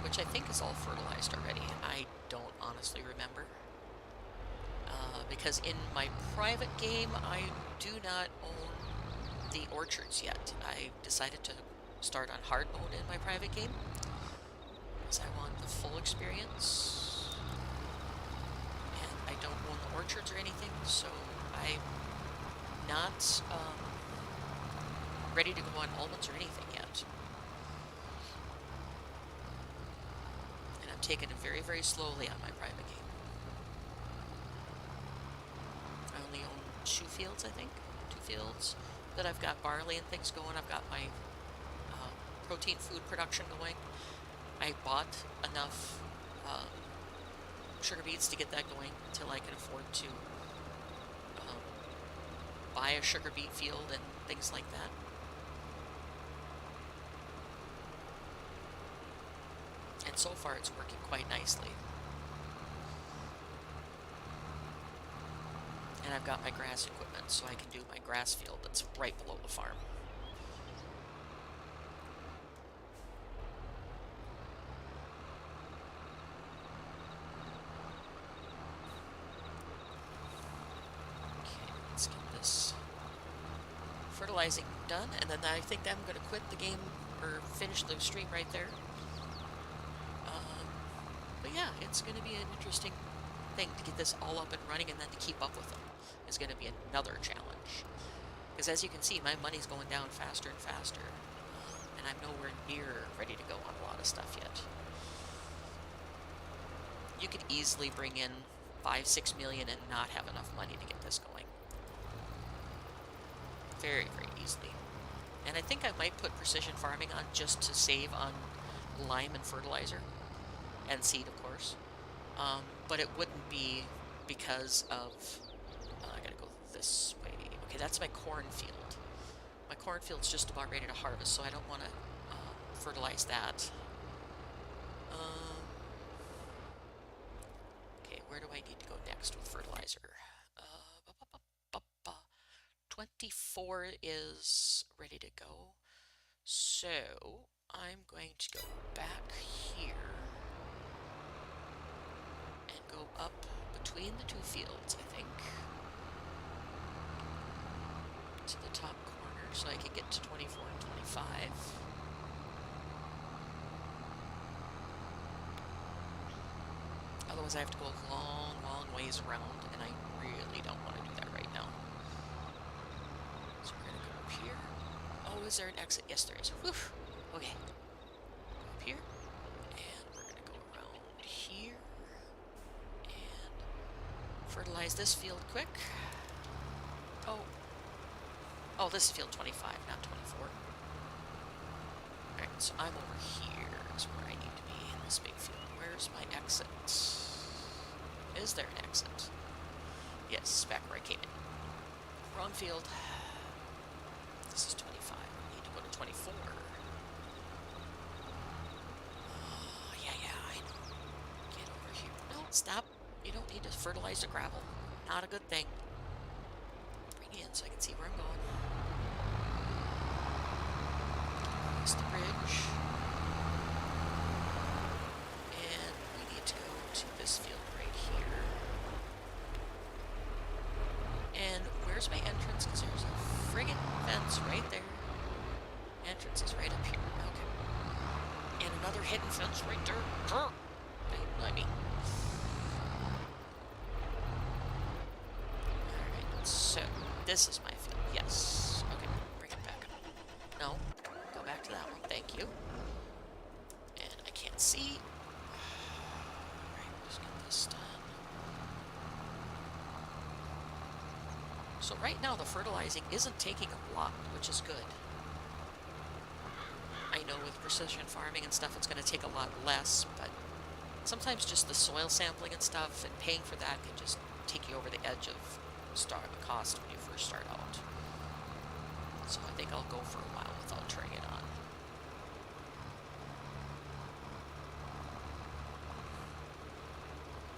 which I think is all fertilized already. I don't honestly remember. Because in my private game, I do not own the orchards yet. I decided to start on hard mode in my private game, because I want the full experience. And I don't own the orchards or anything, so I'm not ready to go on almonds or anything yet. And I'm taking it very, very slowly on my private game. I only own 2 fields, I think. 2 fields that I've got barley and things going. I've got my protein food production going. I bought enough sugar beets to get that going until I can afford to buy a sugar beet field and things like that. And so far it's working quite nicely. And I've got my grass equipment, so I can do my grass field that's right below the farm. Okay, let's get this fertilizing done, and then I think I'm going to quit the game, or finish the stream right there. But yeah, it's going to be an interesting thing to get this all up and running, and then to keep up with them is going to be another challenge. Because as you can see, my money's going down faster and faster, and I'm nowhere near ready to go on a lot of stuff yet. You could easily bring in 5-6 million and not have enough money to get this going. Very, very easily. And I think I might put precision farming on just to save on lime and fertilizer. And seed, of course. But it wouldn't be because of... I gotta go this way. Okay, that's my cornfield. My cornfield's just about ready to harvest, so I don't want to fertilize that. Okay, where do I need to go next with fertilizer? 24 is ready to go. So, I'm going to go back here and go up between the 2 fields, I think, to the top corner, so I can get to 24 and 25. Otherwise I have to go a long, long ways around, and I really don't want to do that right now. So we're going to go up here. Oh, is there an exit? Yes, there is. Whew. Okay. Go up here, and we're going to go around here, and fertilize this field quick. Oh, this is field 25, not 24. Alright, so I'm over here is where I need to be in this big field. Where's my exit? Is there an exit? Yes, back where I came in. Wrong field. This is 25. I need to go to 24. Oh, yeah, I know. Get over here. No, stop. You don't need to fertilize the gravel. Not a good thing. Bring it in so I can see where I'm going. Cross the bridge. And we need to go to this field right here. And where's my entrance? Because there's a friggin' fence right there. Entrance is right up here. Okay. And another hidden fence right there. I mean. Alright, so this is my field. Yes. Okay, bring it back up. No, go back to that one. Thank you. And I can't see. Alright, let's get this done. So right now the fertilizing isn't taking a lot, which is good. I know with precision farming and stuff it's going to take a lot less, but sometimes just the soil sampling and stuff and paying for that can just take you over the edge of the cost when you first start out. So I think I'll go for a while without turning it on.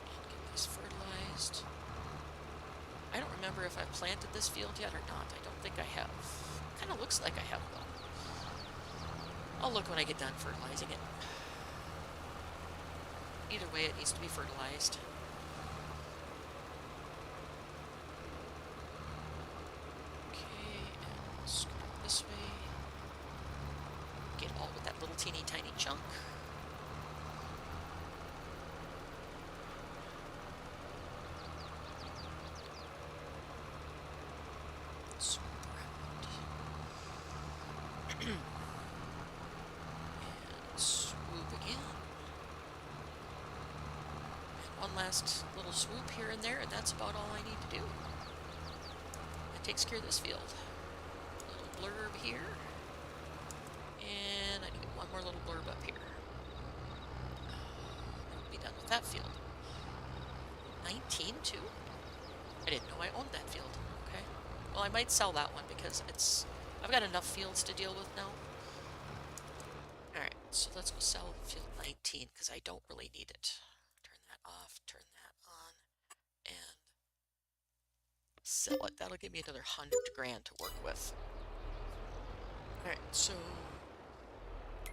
And get this fertilized. I don't remember if I planted this field yet or not. I don't think I have. Kind of looks like I have though. I'll look when I get done fertilizing it. Either way, it needs to be fertilized. Okay, and scoot this way. Get all with that little teeny tiny chunk. Swoop around. And swoop again. And one last little swoop here and there, and that's about all I need to do. That takes care of this field. Little blurb here. And I need one more little blurb up here. And be done with that field. 19 too? I didn't know I owned that field. Okay. Well, I might sell that one because I've got enough fields to deal with now. Alright, so let's go sell field 19 because I don't really need it. Turn that off, turn that on, and sell it. That'll give me another 100 grand to work with. Alright, so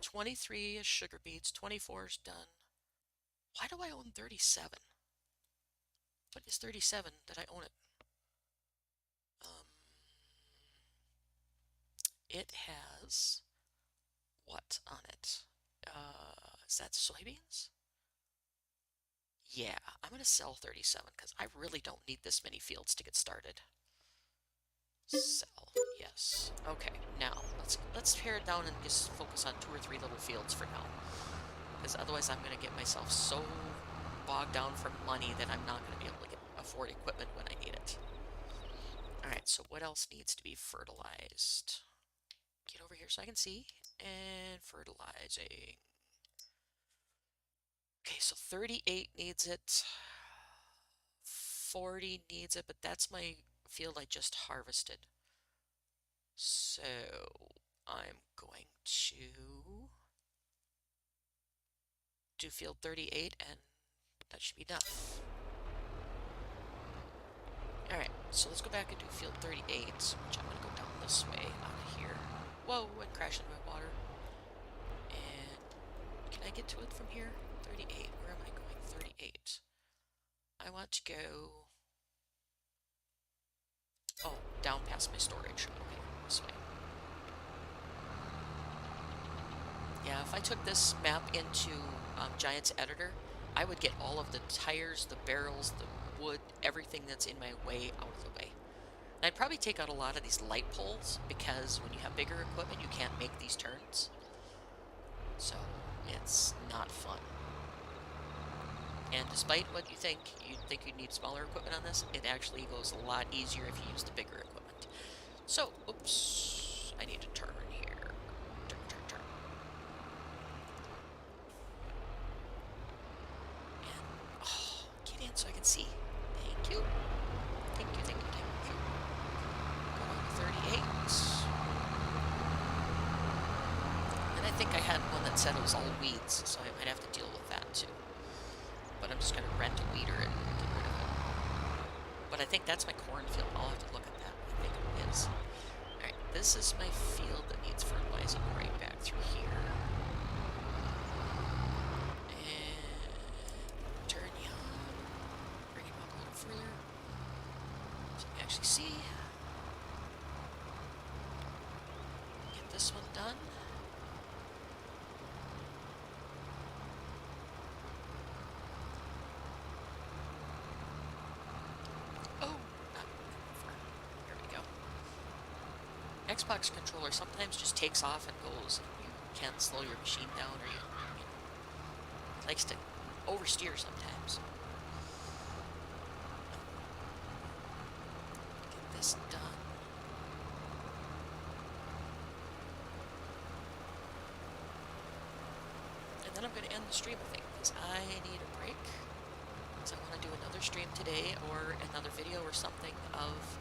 23 is sugar beets, 24 is done. Why do I own 37? What is 37 that I own it? It has what on it? Is that soybeans? Yeah, I'm going to sell 37 because I really don't need this many fields to get started. Sell, yes. Okay, now let's pare it down and just focus on 2 or 3 little fields for now. Because otherwise I'm going to get myself so bogged down for money that I'm not going to be able to afford equipment when I need it. Alright, so what else needs to be fertilized? Get over here so I can see. And fertilizing. Okay, so 38 needs it. 40 needs it, but that's my field I just harvested. So I'm going to do field 38 and that should be enough. Alright, so let's go back and do field 38, which I'm going to go down this way out of here. Whoa, and crash into my water. And can I get to it from here? 38, where am I going? 38. I want to go... Oh, down past my storage. Okay, this way. Yeah, if I took this map into Giant's Editor, I would get all of the tires, the barrels, the wood, everything that's in my way out of the way. And I'd probably take out a lot of these light poles because when you have bigger equipment, you can't make these turns. So, it's not fun. And despite what you'd think you'd need smaller equipment on this, it actually goes a lot easier if you use the bigger equipment. So, oops, I need to turn here. Turn. And, oh, get in so I can see. Thank you. Thank you. Go on to 38. And I think I had one that said it was all weeds, so I might have to deal with that too. But I'm just going to rent a weeder and get rid of it. But I think that's my cornfield. I'll have to look at that. I think it is. Alright, this is my field that needs fertilizing right back through here. And turn you on. Bring him up a little further so you can actually see. Get this one done. Xbox controller sometimes just takes off and goes, and you can't slow your machine down, or you know, it likes to oversteer sometimes. Get this done. And then I'm going to end the stream, I think, because I need a break. Because I want to do another stream today, or another video or something of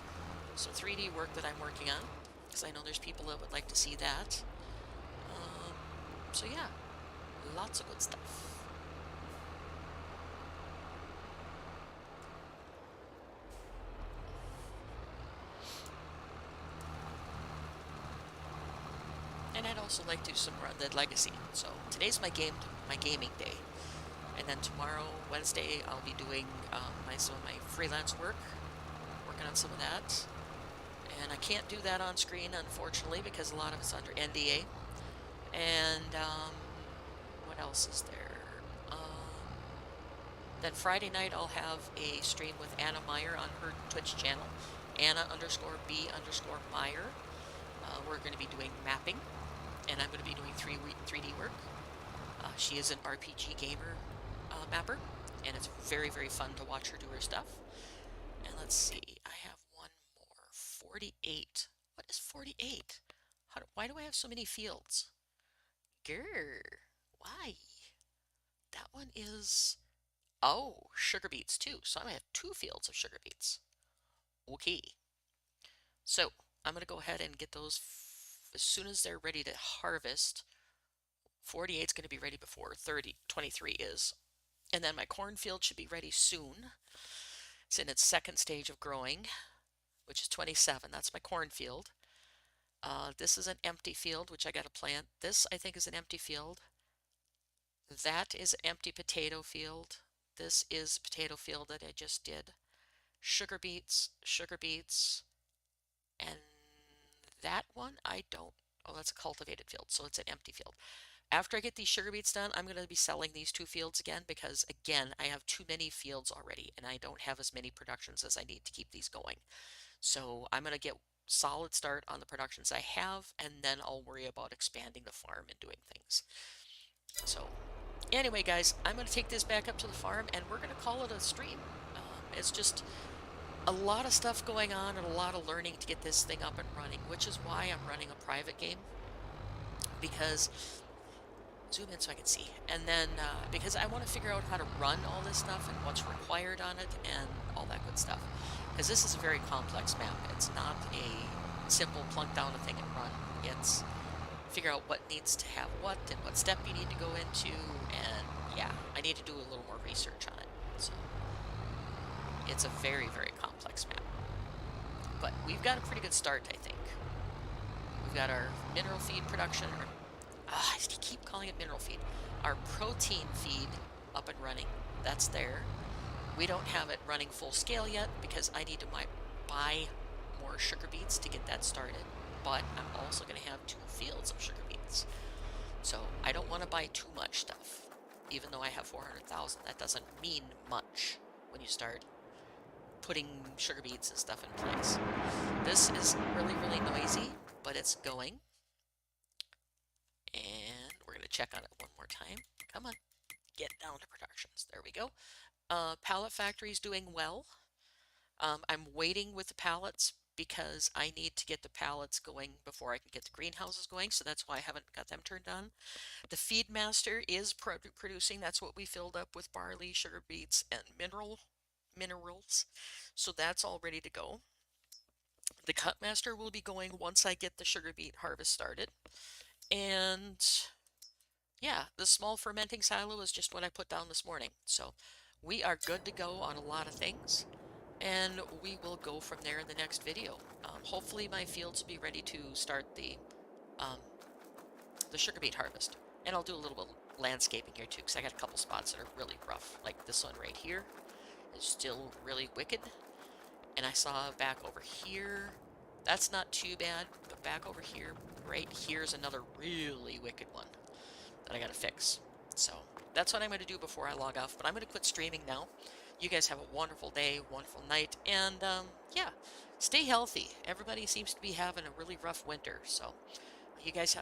some 3D work that I'm working on. Because I know there's people that would like to see that. So yeah, lots of good stuff. And I'd also like to do some more Undead Legacy. So today's my gaming day. And then tomorrow, Wednesday, I'll be doing some of my freelance work, working on some of that. And I can't do that on screen, unfortunately, because a lot of it's under NDA. And what else is there? Then Friday night, I'll have a stream with Anna Meyer on her Twitch channel, Anna_B_Meyer. We're going to be doing mapping, and I'm going to be doing 3D work. She is an RPG gamer mapper, and it's very, very fun to watch her do her stuff. And let's see, I have one more. 48. What is 48? Why do I have so many fields? Grr. Why? That one is... Oh, sugar beets too. So I'm going to have 2 fields of sugar beets. Okay. So I'm going to go ahead and get those as soon as they're ready to harvest. 48 is going to be ready before 23 is. And then my cornfield should be ready soon. It's in its second stage of growing, which is 27. That's my cornfield. This is an empty field, which I got to plant. This, I think, is an empty field. That is an empty potato field. This is a potato field that I just did. Sugar beets, and that one, I don't, oh, that's a cultivated field, so it's an empty field. After I get these sugar beets done, I'm going to be selling these 2 fields again because, again, I have too many fields already, and I don't have as many productions as I need to keep these going. So I'm going to get solid start on the productions I have, and then I'll worry about expanding the farm and doing things. So anyway, guys, I'm going to take this back up to the farm, and we're going to call it a stream. It's just a lot of stuff going on and a lot of learning to get this thing up and running, which is why I'm running a private game, because zoom in so I can see, and then because I want to figure out how to run all this stuff and what's required on it and all that good stuff, because this is a very complex map. It's not a simple plunk down a thing and run. It's figure out what needs to have what and what step you need to go into, and yeah, I need to do a little more research on it. So it's a very, very complex map. But we've got a pretty good start, I think. We've got our mineral feed production, or I keep calling it mineral feed. Our protein feed up and running. That's there. We don't have it running full scale yet because I need to buy more sugar beets to get that started. But I'm also going to have 2 fields of sugar beets. So I don't want to buy too much stuff. Even though I have 400,000, that doesn't mean much when you start putting sugar beets and stuff in place. This is really, really noisy, but it's going. And we're going to check on it one more time. Come on, get down to productions. There we go. Pallet factory is doing well. I'm waiting with the pallets because I need to get the pallets going before I can get the greenhouses going, so that's why I haven't got them turned on. The feed master is producing. That's what we filled up with barley, sugar beets, and minerals. So that's all ready to go. The cut master will be going once I get the sugar beet harvest started. And yeah, the small fermenting silo is just what I put down this morning. So we are good to go on a lot of things, and we will go from there in the next video. Hopefully my fields will be ready to start the sugar beet harvest. And I'll do a little bit of landscaping here too, because I got a couple spots that are really rough, like this one right here is still really wicked. And I saw back over here, that's not too bad, but back over here, right here's another really wicked one that I gotta fix. So that's what I'm going to do before I log off, but I'm going to quit streaming now. You guys have a wonderful day, wonderful night, and yeah, stay healthy. Everybody seems to be having a really rough winter, so you guys